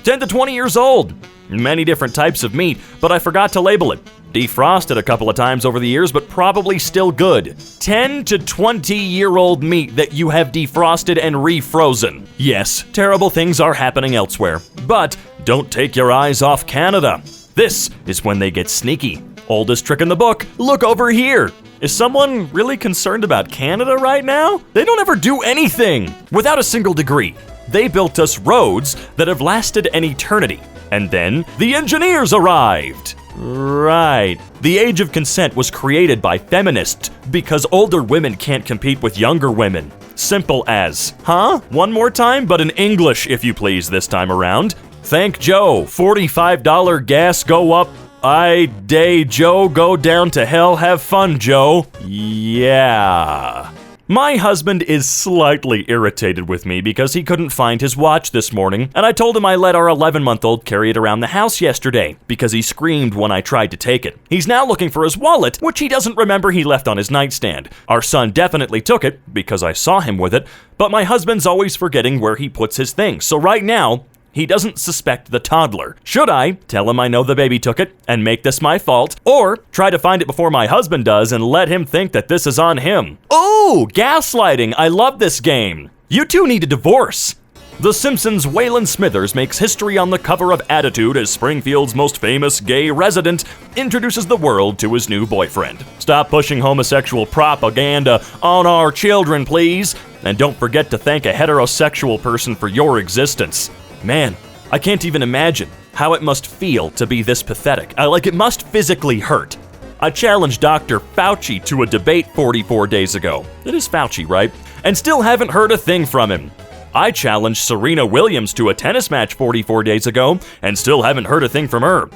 10 to 20 years old. Many different types of meat, but I forgot to label it. Defrosted a couple of times over the years, but probably still good. 10 to 20-year-old meat that you have defrosted and refrozen. Yes, terrible things are happening elsewhere, but don't take your eyes off Canada. This is when they get sneaky. Oldest trick in the book, look over here. Is someone really concerned about Canada right now? They don't ever do anything without a single degree. They built us roads that have lasted an eternity. And then the engineers arrived. Right. The age of consent was created by feminists because older women can't compete with younger women. Simple as, huh? One more time, but in English, if you please, this time around. Thank Joe. $45 gas go up. I day Joe go down to hell. Have fun, Joe. Yeah. My husband is slightly irritated with me because he couldn't find his watch this morning, and I told him I let our 11-month-old carry it around the house yesterday because he screamed when I tried to take it. He's now looking for his wallet, which he doesn't remember he left on his nightstand. Our son definitely took it because I saw him with it, but my husband's always forgetting where he puts his things, so right now, he doesn't suspect the toddler. Should I tell him I know the baby took it and make this my fault, or try to find it before my husband does and let him think that this is on him? Ooh, gaslighting. I love this game. You two need a divorce. The Simpsons' Waylon Smithers makes history on the cover of Attitude as Springfield's most famous gay resident introduces the world to his new boyfriend. Stop pushing homosexual propaganda on our children, please. And don't forget to thank a heterosexual person for your existence. Man, I can't even imagine how it must feel to be this pathetic. It must physically hurt. I challenged Dr. Fauci to a debate 44 days ago. It is Fauci, right? And still haven't heard a thing from him. I challenged Serena Williams to a tennis match 44 days ago, and still haven't heard a thing from her.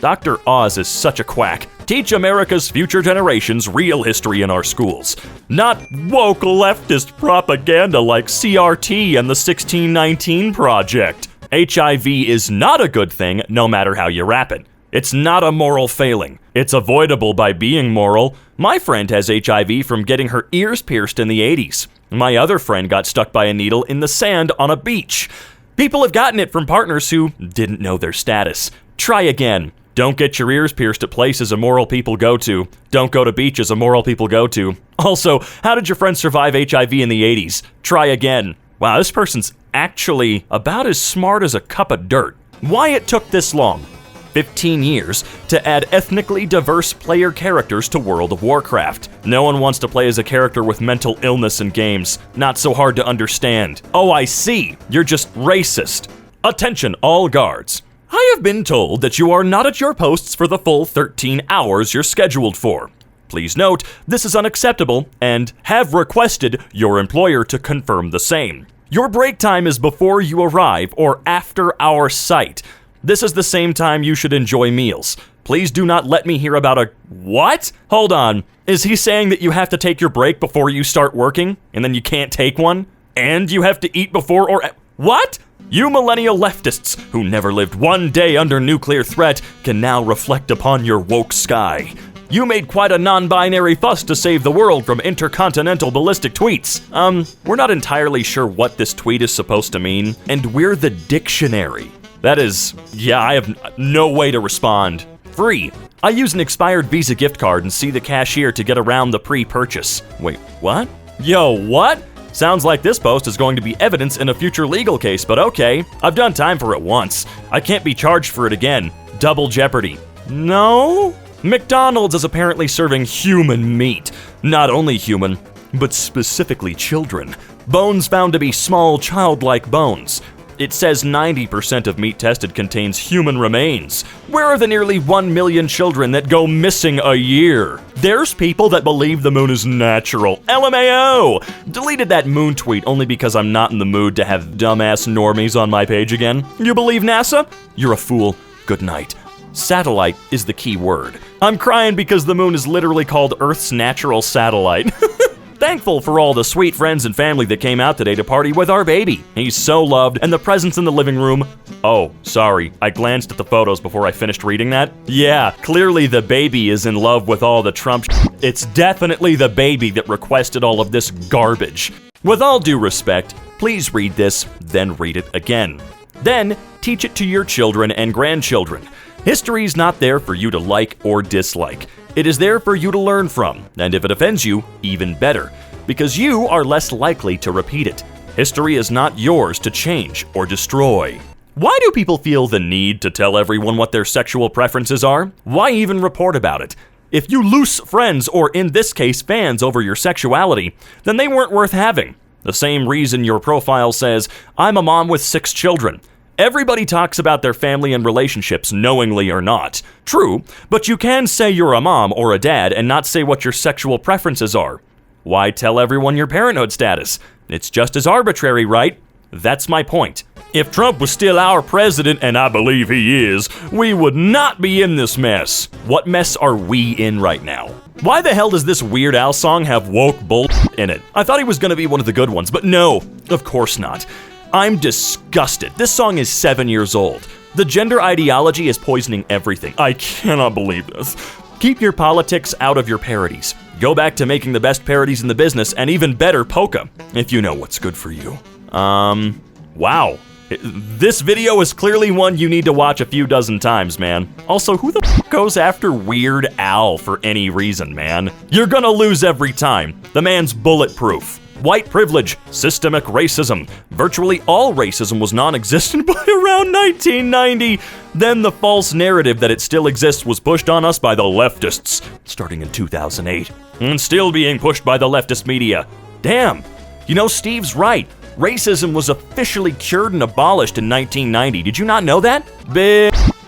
Dr. Oz is such a quack. Teach America's future generations real history in our schools. Not woke leftist propaganda like CRT and the 1619 Project. HIV is not a good thing, no matter how you wrap it. It's not a moral failing. It's avoidable by being moral. My friend has HIV from getting her ears pierced in the 80s. My other friend got stuck by a needle in the sand on a beach. People have gotten it from partners who didn't know their status. Try again. Don't get your ears pierced at places immoral people go to. Don't go to beaches immoral people go to. Also, how did your friend survive HIV in the 80s? Try again. Wow, this person's actually about as smart as a cup of dirt. Why it took this long? 15 years to add ethnically diverse player characters to World of Warcraft. No one wants to play as a character with mental illness in games. Not so hard to understand. Oh, I see. You're just racist. Attention, all guards. I have been told that you are not at your posts for the full 13 hours you're scheduled for. Please note, this is unacceptable and have requested your employer to confirm the same. Your break time is before you arrive or after our site. This is the same time you should enjoy meals. Please do not let me hear about a... What? Hold on. Is he saying that you have to take your break before you start working, and then you can't take one? And you have to eat before or... What? You millennial leftists who never lived one day under nuclear threat can now reflect upon your woke sky. You made quite a non-binary fuss to save the world from intercontinental ballistic tweets. We're not entirely sure what this tweet is supposed to mean, and we're the dictionary. That is, yeah, I have no way to respond. Free. I use an expired Visa gift card and see the cashier to get around the pre-purchase. Wait, what? Yo, what? Sounds like this post is going to be evidence in a future legal case, but okay. I've done time for it once. I can't be charged for it again. Double jeopardy. No? McDonald's is apparently serving human meat. Not only human, but specifically children. Bones found to be small, childlike bones. It says 90% of meat tested contains human remains. Where are the nearly 1 million children that go missing a year? There's people that believe the moon is natural. LMAO! Deleted that moon tweet only because I'm not in the mood to have dumbass normies on my page again. You believe NASA? You're a fool. Good night. Satellite is the key word. I'm crying because the moon is literally called Earth's natural satellite. Thankful for all the sweet friends and family that came out today to party with our baby. He's so loved, and the presents in the living room. Oh, sorry, I glanced at the photos before I finished reading that. Yeah, clearly the baby is in love with all the Trump shit. It's definitely the baby that requested all of this garbage. With all due respect, please read this, then read it again. Then, teach it to your children and grandchildren. History's not there for you to like or dislike. It is there for you to learn from, and if it offends you, even better, because you are less likely to repeat it. History is not yours to change or destroy. Why do people feel the need to tell everyone what their sexual preferences are? Why even report about it? If you lose friends, or in this case fans, over your sexuality, then they weren't worth having. The same reason your profile says, "I'm a mom with 6 children." Everybody talks about their family and relationships, knowingly or not. True, but you can say you're a mom or a dad and not say what your sexual preferences are. Why tell everyone your parenthood status? It's just as arbitrary, right? That's my point. If Trump was still our president, and I believe he is, we would not be in this mess. What mess are we in right now? Why the hell does this Weird Al song have woke bull in it? I thought he was gonna be one of the good ones, but no, of course not. I'm disgusted. This song is 7 years old. The gender ideology is poisoning everything. I cannot believe this. Keep your politics out of your parodies. Go back to making the best parodies in the business, and even better polka, if you know what's good for you. Wow. This video is clearly one you need to watch a few dozen times, man. Also, who the f goes after Weird Al for any reason, man? You're gonna lose every time. The man's bulletproof. White privilege, systemic racism. Virtually all racism was non-existent by around 1990. Then the false narrative that it still exists was pushed on us by the leftists, starting in 2008, and still being pushed by the leftist media. Damn, you know, Steve's right. Racism was officially cured and abolished in 1990. Did you not know that?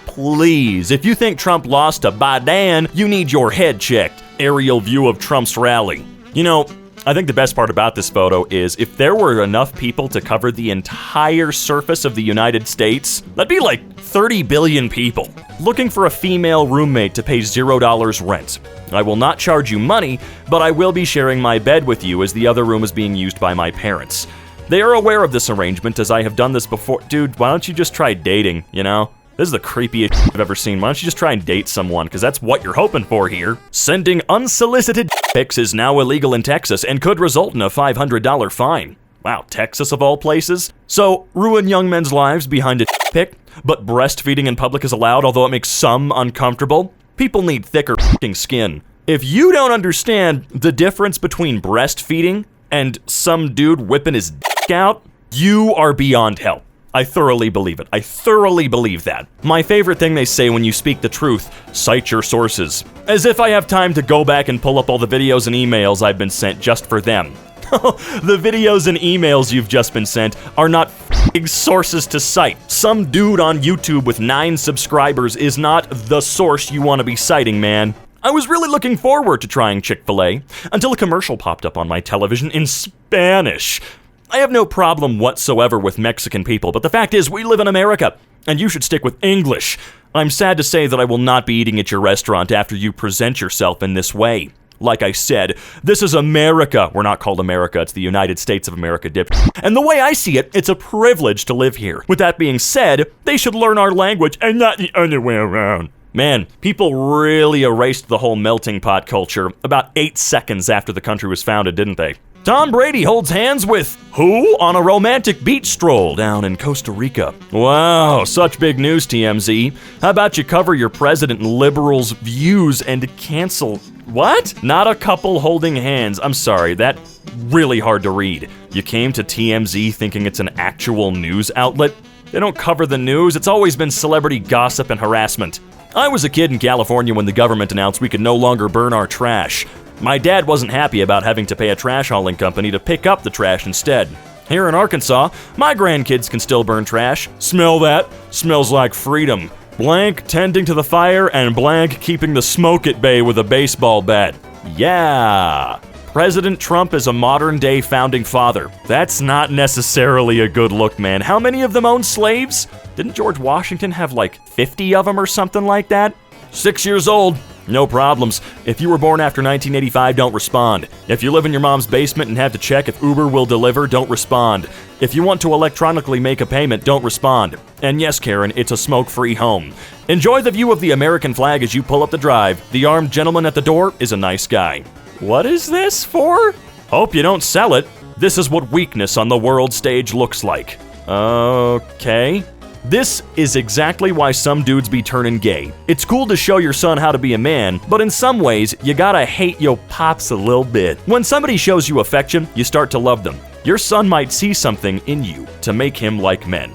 Please, if you think Trump lost to Biden, you need your head checked. Aerial view of Trump's rally. You know, I think the best part about this photo is if there were enough people to cover the entire surface of the United States, that'd be like 30 billion people. Looking for a female roommate to pay $0 rent. I will not charge you money, but I will be sharing my bed with you as the other room is being used by my parents. They are aware of this arrangement as I have done this before. Dude, why don't you just try dating, you know? This is the creepiest I've ever seen. Why don't you just try and date someone, because that's what you're hoping for here. Sending unsolicited pics is now illegal in Texas and could result in a $500 fine. Wow, Texas of all places? So, ruin young men's lives behind a pic, but breastfeeding in public is allowed, although it makes some uncomfortable? People need thicker skin. If you don't understand the difference between breastfeeding and some dude whipping his out, you are beyond help. I thoroughly believe it. I thoroughly believe that. My favorite thing they say when you speak the truth, cite your sources. As if I have time to go back and pull up all the videos and emails I've been sent just for them. The videos and emails you've just been sent are not f***ing sources to cite. Some dude on YouTube with 9 subscribers is not the source you want to be citing, man. I was really looking forward to trying Chick-fil-A until a commercial popped up on my television in Spanish. I have no problem whatsoever with Mexican people, but the fact is we live in America, and you should stick with English. I'm sad to say that I will not be eating at your restaurant after you present yourself in this way. Like I said, this is America. We're not called America, it's the United States of America, dip. And the way I see it, it's a privilege to live here. With that being said, they should learn our language and not the other way around. Man, people really erased the whole melting pot culture about 8 seconds after the country was founded, didn't they? Tom Brady holds hands with who on a romantic beach stroll down in Costa Rica. Wow, such big news, TMZ. How about you cover your president and liberals' views and cancel... What? Not a couple holding hands. I'm sorry, that's really hard to read. You came to TMZ thinking it's an actual news outlet? They don't cover the news. It's always been celebrity gossip and harassment. I was a kid in California when the government announced we could no longer burn our trash. My dad wasn't happy about having to pay a trash hauling company to pick up the trash instead. Here in Arkansas, my grandkids can still burn trash. Smell that? Smells like freedom. Blank tending to the fire and blank keeping the smoke at bay with a baseball bat. Yeah. President Trump is a modern-day founding father. That's not necessarily a good look, man. How many of them own slaves? Didn't George Washington have like 50 of them or something like that? 6 years old. No problems. If you were born after 1985, don't respond. If you live in your mom's basement and have to check if Uber will deliver, don't respond. If you want to electronically make a payment, don't respond. And yes, Karen, it's a smoke-free home. Enjoy the view of the American flag as you pull up the drive. The armed gentleman at the door is a nice guy. What is this for? Hope you don't sell it. This is what weakness on the world stage looks like. Okay. This is exactly why some dudes be turning gay. It's cool to show your son how to be a man, but in some ways, you gotta hate your pops a little bit. When somebody shows you affection, you start to love them. Your son might see something in you to make him like men.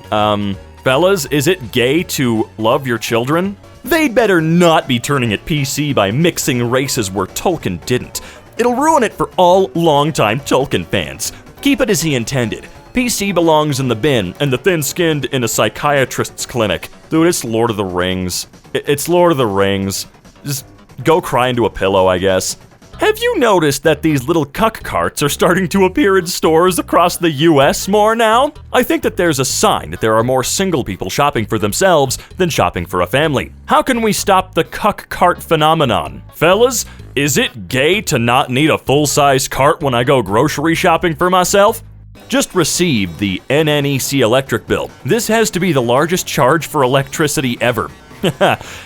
Fellas, is it gay to love your children? They'd better not be turning it PC by mixing races where Tolkien didn't. It'll ruin it for all longtime Tolkien fans. Keep it as he intended. PC belongs in the bin, and the thin-skinned in a psychiatrist's clinic. Dude, it's Lord of the Rings. It's Lord of the Rings. Just go cry into a pillow, I guess. Have you noticed that these little cuck carts are starting to appear in stores across the US more now? I think that there's a sign that there are more single people shopping for themselves than shopping for a family. How can we stop the cuck cart phenomenon? Fellas, is it gay to not need a full-size cart when I go grocery shopping for myself? Just received the NNEC electric bill. This has to be the largest charge for electricity ever.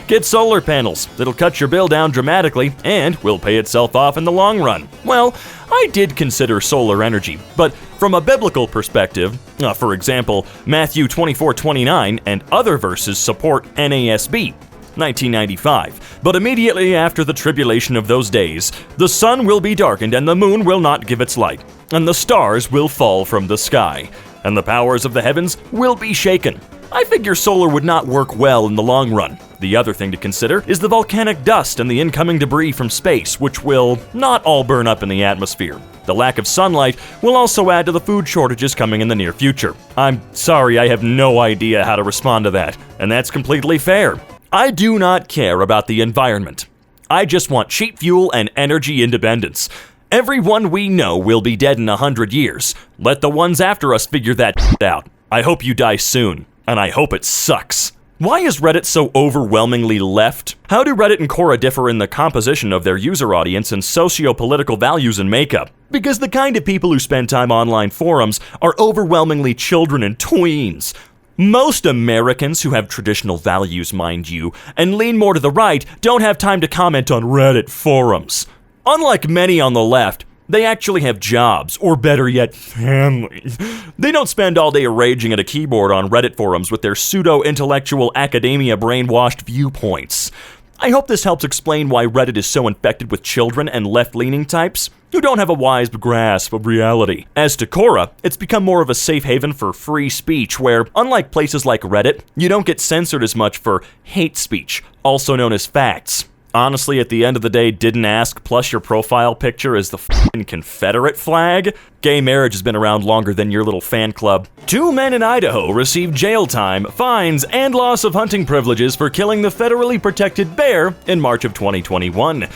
Get solar panels. It'll cut your bill down dramatically and will pay itself off in the long run. Well, I did consider solar energy, but from a biblical perspective, for example, Matthew 24:29 and other verses support NASB. 1995. But immediately after the tribulation of those days, the sun will be darkened and the moon will not give its light, and the stars will fall from the sky, and the powers of the heavens will be shaken. I figure solar would not work well in the long run. The other thing to consider is the volcanic dust and the incoming debris from space, which will not all burn up in the atmosphere. The lack of sunlight will also add to the food shortages coming in the near future. I'm sorry, I have no idea how to respond to that, and that's completely fair. I do not care about the environment. I just want cheap fuel and energy independence. Everyone we know will be dead in 100 years. Let the ones after us figure that out. I hope you die soon, and I hope it sucks. Why is Reddit so overwhelmingly left? How do Reddit and Quora differ in the composition of their user audience and socio-political values and makeup? Because the kind of people who spend time online forums are overwhelmingly children and tweens. Most Americans who have traditional values, mind you, and lean more to the right, don't have time to comment on Reddit forums. Unlike many on the left, they actually have jobs, or better yet, families. They don't spend all day raging at a keyboard on Reddit forums with their pseudo-intellectual academia brainwashed viewpoints. I hope this helps explain why Reddit is so infected with children and left-leaning types who don't have a wise grasp of reality. As to Quora, it's become more of a safe haven for free speech where, unlike places like Reddit, you don't get censored as much for hate speech, also known as facts. Honestly, at the end of the day, didn't ask, plus your profile picture is the f***ing Confederate flag? Gay marriage has been around longer than your little fan club. 2 men in Idaho received jail time, fines, and loss of hunting privileges for killing the federally protected bear in March of 2021.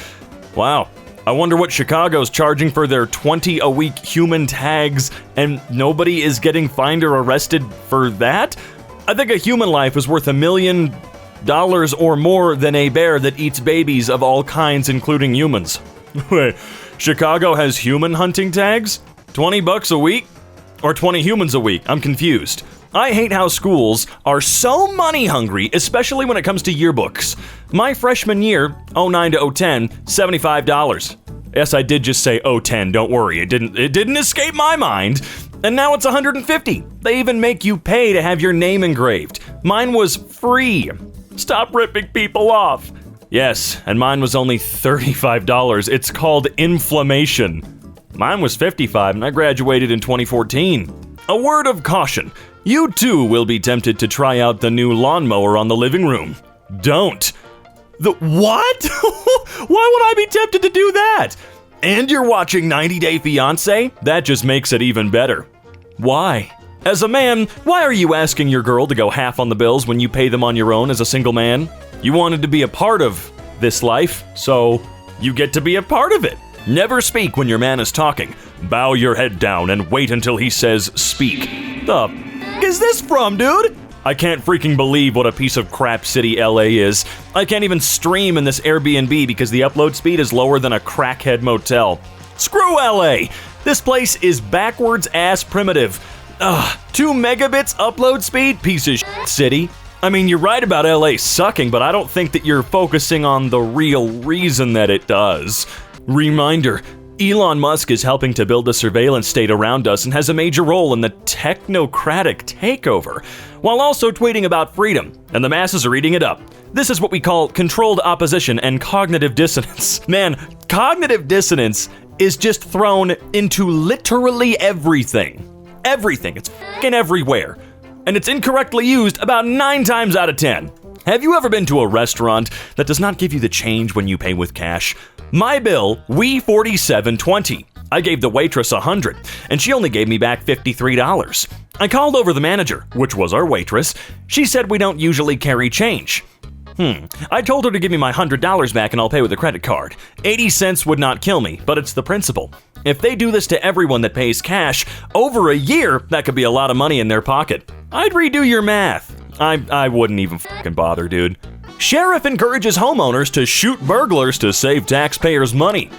Wow. I wonder what Chicago's charging for their 20-a-week human tags, and nobody is getting fined or arrested for that? I think a human life is worth $1 million or more than a bear that eats babies of all kinds, including humans. Wait, Chicago has human hunting tags? $20 a week? Or 20 humans a week? I'm confused. I hate how schools are so money hungry, especially when it comes to yearbooks. My freshman year, 09 to 010, $75. Yes, I did just say 010, don't worry, it didn't escape my mind. And now it's $150. They even make you pay to have your name engraved. Mine was free. Stop ripping people off. Yes, and mine was only $35. It's called inflammation. Mine was $55 and I graduated in 2014. A word of caution. You too will be tempted to try out the new lawnmower on the living room. Don't. The what? Why would I be tempted to do that? And you're watching 90 Day Fiancé? That just makes it even better. Why? As a man, why are you asking your girl to go half on the bills when you pay them on your own as a single man? You wanted to be a part of this life, so you get to be a part of it. Never speak when your man is talking. Bow your head down and wait until he says speak. The f*** is this from, dude? I can't freaking believe what a piece of crap city LA is. I can't even stream in this Airbnb because the upload speed is lower than a crackhead motel. Screw LA! This place is backwards ass primitive. 2 megabits upload speed? Piece of shit city. I mean, you're right about LA sucking, but I don't think that you're focusing on the real reason that it does. Reminder, Elon Musk is helping to build a surveillance state around us and has a major role in the technocratic takeover, while also tweeting about freedom, and the masses are eating it up. This is what we call controlled opposition and cognitive dissonance. Man, cognitive dissonance is just thrown into literally everything. Everything. It's f***ing everywhere. And it's incorrectly used about 9 times out of 10. Have you ever been to a restaurant that does not give you the change when you pay with cash? My bill, $47.20. I gave the waitress $100, and she only gave me back $53. I called over the manager, which was our waitress. She said we don't usually carry change. I told her to give me my $100 back and I'll pay with a credit card. 80 cents would not kill me, but it's the principle. If they do this to everyone that pays cash, over a year, that could be a lot of money in their pocket. I'd redo your math. I wouldn't even fucking bother, dude. Sheriff encourages homeowners to shoot burglars to save taxpayers' money.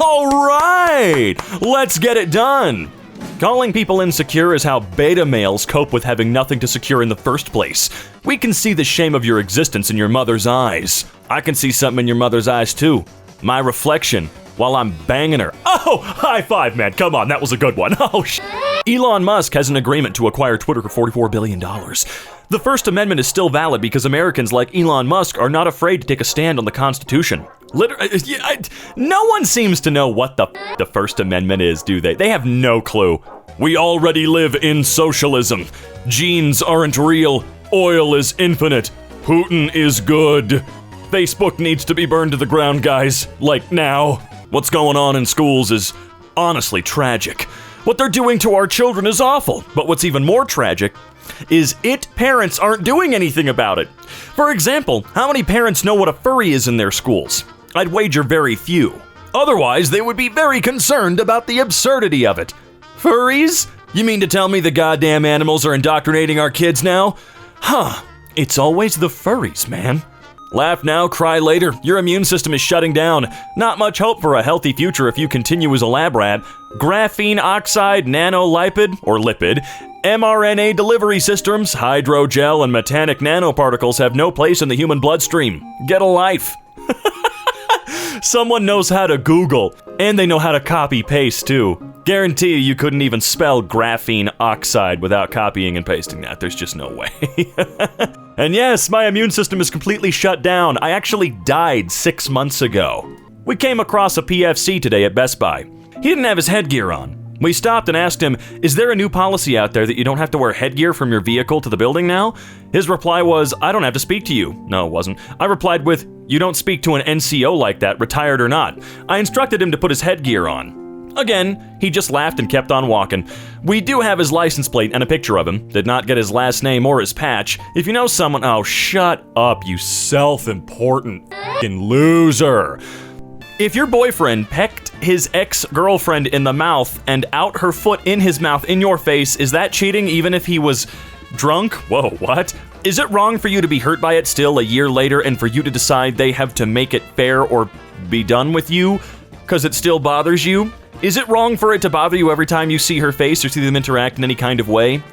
All right, let's get it done. Calling people insecure is how beta males cope with having nothing to secure in the first place. We can see the shame of your existence in your mother's eyes. I can see something in your mother's eyes too. My reflection while I'm banging her. Oh, high five, man. Come on, that was a good one. Oh, Elon Musk has an agreement to acquire Twitter for $44 billion. The First Amendment is still valid because Americans like Elon Musk are not afraid to take a stand on the Constitution. No one seems to know what the First Amendment is, do they? They have no clue. We already live in socialism. Genes aren't real. Oil is infinite. Putin is good. Facebook needs to be burned to the ground, guys. Like now. What's going on in schools is honestly tragic. What they're doing to our children is awful. But what's even more tragic is parents aren't doing anything about it. For example, how many parents know what a furry is in their schools? I'd wager very few. Otherwise, they would be very concerned about the absurdity of it. Furries? You mean to tell me the goddamn animals are indoctrinating our kids now? Huh. It's always the furries, man. Laugh now, cry later. Your immune system is shutting down. Not much hope for a healthy future if you continue as a lab rat. Graphene oxide nanolipid, or lipid, mRNA delivery systems, hydrogel, and metanic nanoparticles have no place in the human bloodstream. Get a life. Someone knows how to Google, and they know how to copy-paste too. Guarantee you couldn't even spell graphene oxide without copying and pasting that. There's just no way. And yes, my immune system is completely shut down. I actually died 6 months ago. We came across a PFC today at Best Buy. He didn't have his headgear on. We stopped and asked him, is there a new policy out there that you don't have to wear headgear from your vehicle to the building now? His reply was, I don't have to speak to you. No, it wasn't. I replied with, you don't speak to an NCO like that, retired or not. I instructed him to put his headgear on. Again, he just laughed and kept on walking. We do have his license plate and a picture of him. Did not get his last name or his patch. If you know someone, oh, shut up, you self-important f***ing loser. If your boyfriend pecked his ex-girlfriend in the mouth and out her foot in his mouth in your face, is that cheating even if he was drunk? Whoa, what? Is it wrong for you to be hurt by it still a year later and for you to decide they have to make it fair or be done with you because it still bothers you? Is it wrong for it to bother you every time you see her face or see them interact in any kind of way?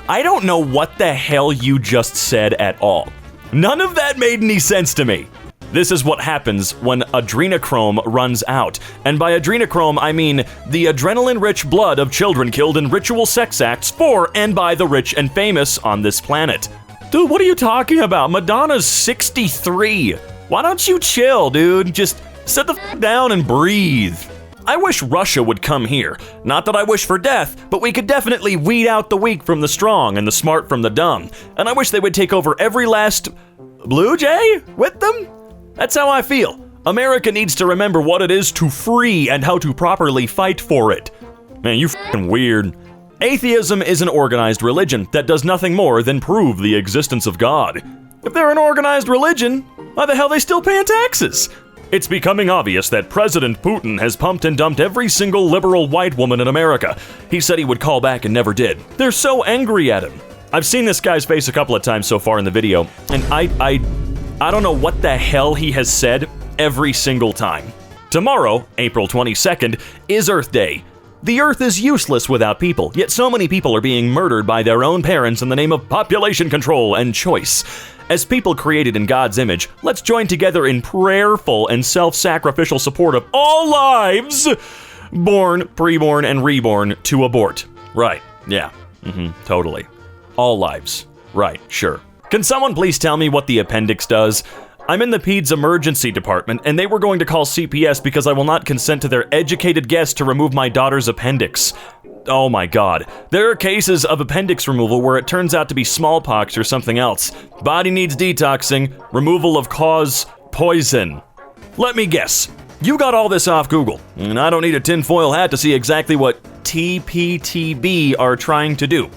I don't know what the hell you just said at all. None of that made any sense to me. This is what happens when adrenochrome runs out. And by adrenochrome, I mean the adrenaline-rich blood of children killed in ritual sex acts for and by the rich and famous on this planet. Dude, what are you talking about? Madonna's 63. Why don't you chill, dude? Just sit the f*** down and breathe. I wish Russia would come here. Not that I wish for death, but we could definitely weed out the weak from the strong and the smart from the dumb. And I wish they would take over every last Blue Jay with them. That's how I feel. America needs to remember what it is to free and how to properly fight for it. Man, you f***ing weird. Atheism is an organized religion that does nothing more than prove the existence of God. If they're an organized religion, why the hell are they still paying taxes? It's becoming obvious that President Putin has pumped and dumped every single liberal white woman in America. He said he would call back and never did. They're so angry at him. I've seen this guy's face a couple of times so far in the video, and I don't know what the hell he has said every single time. Tomorrow, April 22nd, is Earth Day. The Earth is useless without people, yet so many people are being murdered by their own parents in the name of population control and choice. As people created in God's image, let's join together in prayerful and self-sacrificial support of all lives, born, preborn, and reborn, to abort. Right, yeah, totally. All lives. Right, sure. Can someone please tell me what the appendix does? I'm in the PEDS emergency department, and they were going to call CPS because I will not consent to their educated guess to remove my daughter's appendix. Oh my god. There are cases of appendix removal where it turns out to be smallpox or something else. Body needs detoxing. Removal of cause poison. Let me guess. You got all this off Google, and I don't need a tinfoil hat to see exactly what TPTB are trying to do.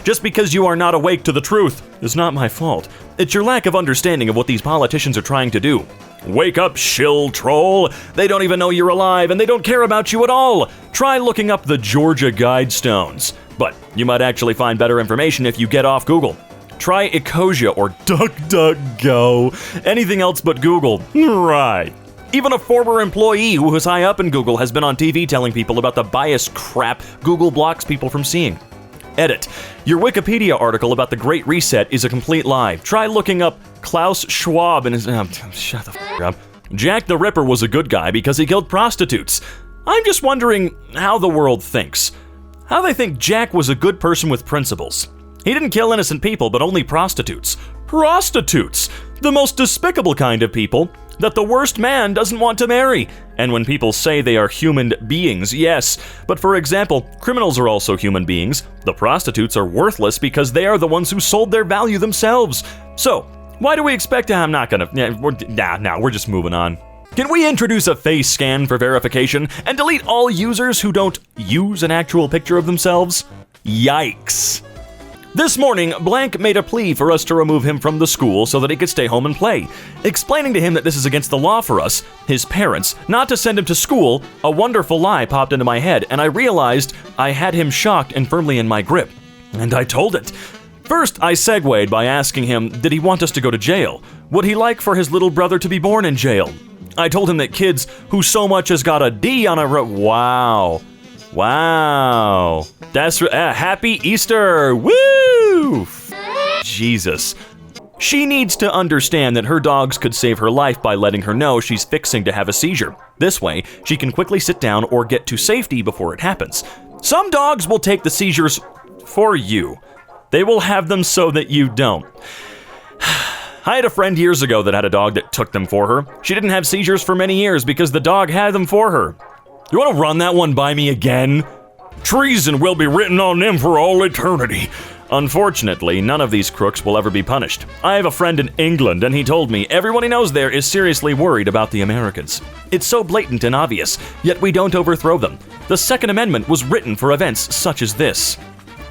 Just because you are not awake to the truth is not my fault. It's your lack of understanding of what these politicians are trying to do. Wake up, shill troll. They don't even know you're alive, and they don't care about you at all. Try looking up the Georgia Guidestones. But you might actually find better information if you get off Google. Try Ecosia or DuckDuckGo. Anything else but Google. Right. Even a former employee who was high up in Google has been on TV telling people about the bias crap Google blocks people from seeing. Edit. Your Wikipedia article about the Great Reset is a complete lie. Try looking up Klaus Schwab and his... shut the f*** up. Jack the Ripper was a good guy because he killed prostitutes. I'm just wondering how the world thinks. How they think Jack was a good person with principles. He didn't kill innocent people, but only prostitutes. Prostitutes! The most despicable kind of people that the worst man doesn't want to marry. And when people say they are human beings, yes. But for example, criminals are also human beings. The prostitutes are worthless because they are the ones who sold their value themselves. So, why do we expect to... I'm not gonna... we're just moving on. Can we introduce a face scan for verification and delete all users who don't use an actual picture of themselves? Yikes. This morning, Blank made a plea for us to remove him from the school so that he could stay home and play. Explaining to him that this is against the law for us, his parents, not to send him to school, a wonderful lie popped into my head, and I realized I had him shocked and firmly in my grip. And I told it. First, I segued by asking him, did he want us to go to jail? Would he like for his little brother to be born in jail? I told him that kids who so much as got a D on a Wow. That's happy Easter. Woo! Jesus. She needs to understand that her dogs could save her life by letting her know she's fixing to have a seizure. This way, she can quickly sit down or get to safety before it happens. Some dogs will take the seizures for you. They will have them so that you don't. I had a friend years ago that had a dog that took them for her. She didn't have seizures for many years because the dog had them for her. You want to run that one by me again? Treason will be written on them for all eternity. Unfortunately, none of these crooks will ever be punished. I have a friend in England, and he told me everyone he knows there is seriously worried about the Americans. It's so blatant and obvious, yet we don't overthrow them. The Second Amendment was written for events such as this.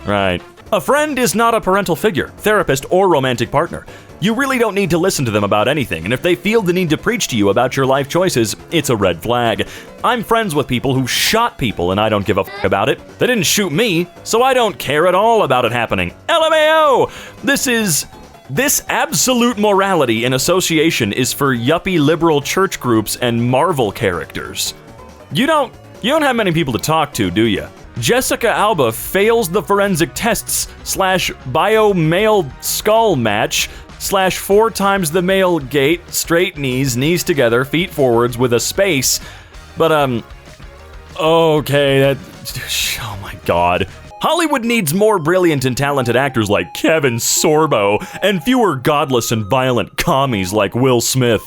Right. A friend is not a parental figure, therapist, or romantic partner. You really don't need to listen to them about anything, and if they feel the need to preach to you about your life choices, it's a red flag. I'm friends with people who shot people, and I don't give a f*** about it. They didn't shoot me, so I don't care at all about it happening. LMAO! This absolute morality in association is for yuppie liberal church groups and Marvel characters. You don't have many people to talk to, do you? Jessica Alba fails the forensic tests / bio male skull match / 4 times the male gait, straight knees together, feet forwards with a space. But, okay, oh my god. Hollywood needs more brilliant and talented actors like Kevin Sorbo and fewer godless and violent commies like Will Smith.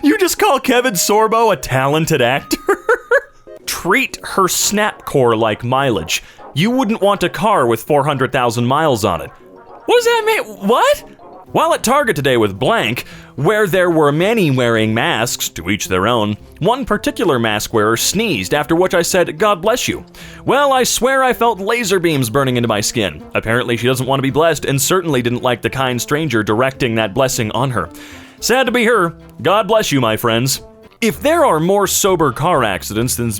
You just call Kevin Sorbo a talented actor? Treat her snap core like mileage. You wouldn't want a car with 400,000 miles on it. What does that mean? What? While at Target today with Blank, where there were many wearing masks, to each their own, one particular mask wearer sneezed, after which I said, God bless you. Well, I swear I felt laser beams burning into my skin. Apparently she doesn't want to be blessed and certainly didn't like the kind stranger directing that blessing on her. Sad to be her. God bless you, my friends. If there are more sober car accidents than,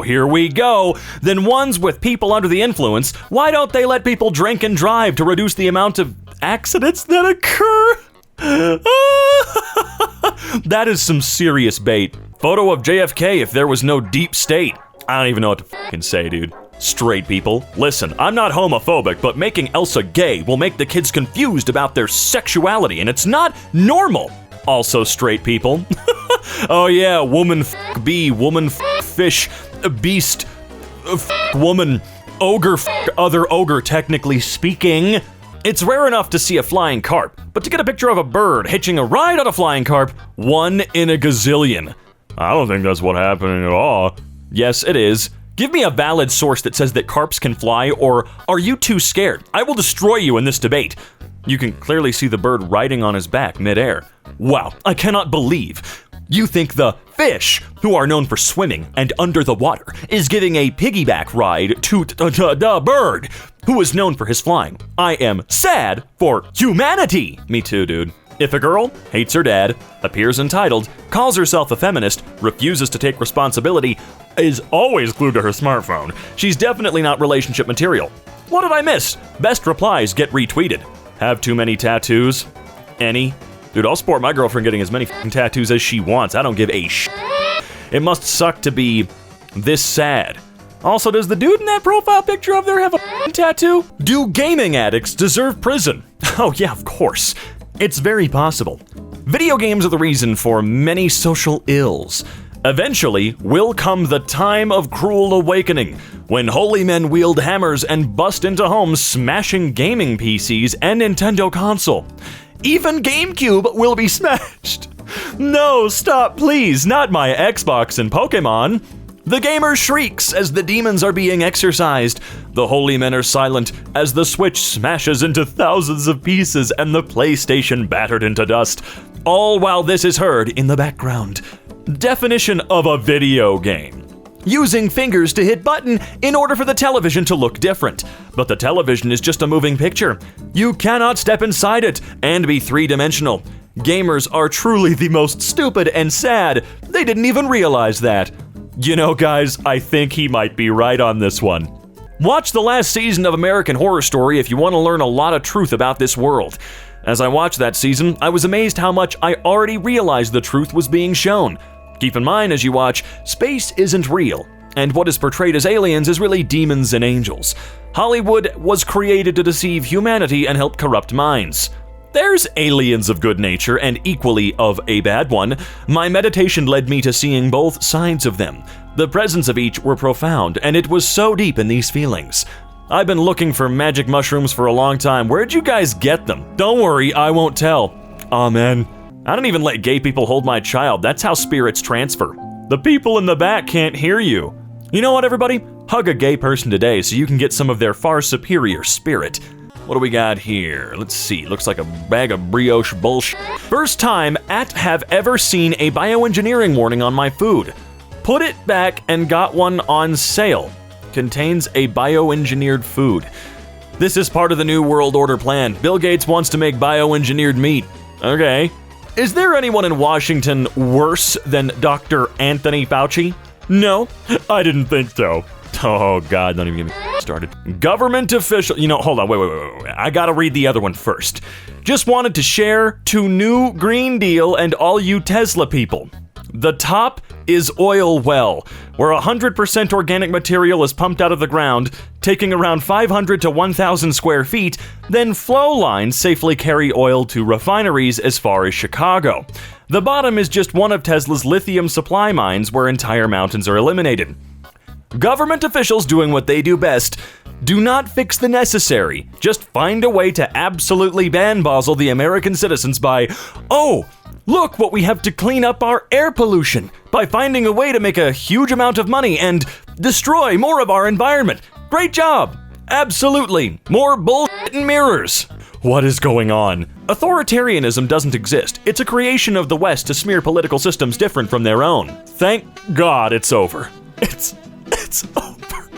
here we go, than ones with people under the influence, why don't they let people drink and drive to reduce the amount of accidents that occur? That is some serious bait. Photo of JFK if there was no deep state. I don't even know what to fucking say, dude. Straight people, listen, I'm not homophobic, but making Elsa gay will make the kids confused about their sexuality, and it's not normal. Also straight people. Oh yeah, woman f*** bee, woman f*** fish, beast, woman, ogre f*** other ogre, technically speaking. It's rare enough to see a flying carp, but to get a picture of a bird hitching a ride on a flying carp, 1 in a gazillion. I don't think that's what happened at all. Yes, it is. Give me a valid source that says that carps can fly, or are you too scared? I will destroy you in this debate. You can clearly see the bird riding on his back midair. Wow, I cannot believe you think the fish, who are known for swimming and under the water, is giving a piggyback ride to the bird, who is known for his flying. I am sad for humanity. Me too, dude. If a girl hates her dad, appears entitled, calls herself a feminist, refuses to take responsibility, is always glued to her smartphone, she's definitely not relationship material. What did I miss? Best replies get retweeted. Have too many tattoos? Any? Dude, I'll support my girlfriend getting as many f***ing tattoos as she wants. I don't give a sh**. It must suck to be this sad. Also, does the dude in that profile picture of there have a f***ing tattoo? Do gaming addicts deserve prison? Oh yeah, of course. It's very possible. Video games are the reason for many social ills. Eventually will come the time of cruel awakening, when holy men wield hammers and bust into homes smashing gaming PCs and Nintendo console. Even GameCube will be smashed. No, stop please, not my Xbox and Pokemon. The gamer shrieks as the demons are being exorcised. The holy men are silent as the Switch smashes into thousands of pieces and the PlayStation battered into dust. All while this is heard in the background. Definition of a video game: using fingers to hit button in order for the television to look different. But the television is just a moving picture. You cannot step inside it and be three-dimensional. Gamers are truly the most stupid and sad. They didn't even realize that. You know, guys, I think he might be right on this one. Watch the last season of American Horror Story if you want to learn a lot of truth about this world. As I watched that season, I was amazed how much I already realized the truth was being shown. Keep in mind as you watch, space isn't real, and what is portrayed as aliens is really demons and angels. Hollywood was created to deceive humanity and help corrupt minds. There's aliens of good nature and equally of a bad one. My meditation led me to seeing both sides of them. The presence of each were profound, and it was so deep in these feelings. I've been looking for magic mushrooms for a long time. Where'd you guys get them? Don't worry, I won't tell. Amen. I don't even let gay people hold my child. That's how spirits transfer. The people in the back can't hear you. You know what, everybody? Hug a gay person today so you can get some of their far superior spirit. What do we got here? Let's see. Looks like a bag of brioche bullshit. First time have ever seen a bioengineering warning on my food. Put it back and got one on sale. Contains a bioengineered food. This is part of the New World Order plan. Bill Gates wants to make bioengineered meat. Okay. Is there anyone in Washington worse than Dr. Anthony Fauci? No, I didn't think so. Oh God, don't even get me started. Government official, hold on, wait. I gotta read the other one first. Just wanted to share to new Green Deal and all you Tesla people. The top is oil well, where 100% organic material is pumped out of the ground, taking around 500 to 1,000 square feet, then flow lines safely carry oil to refineries as far as Chicago. The bottom is just one of Tesla's lithium supply mines where entire mountains are eliminated. Government officials doing what they do best. Do not fix the necessary. Just find a way to absolutely bamboozle the American citizens by, oh, look what we have to clean up our air pollution by finding a way to make a huge amount of money and destroy more of our environment. Great job. Absolutely. More bullshit and mirrors. What is going on? Authoritarianism doesn't exist. It's a creation of the West to smear political systems different from their own. Thank God it's over. It's over.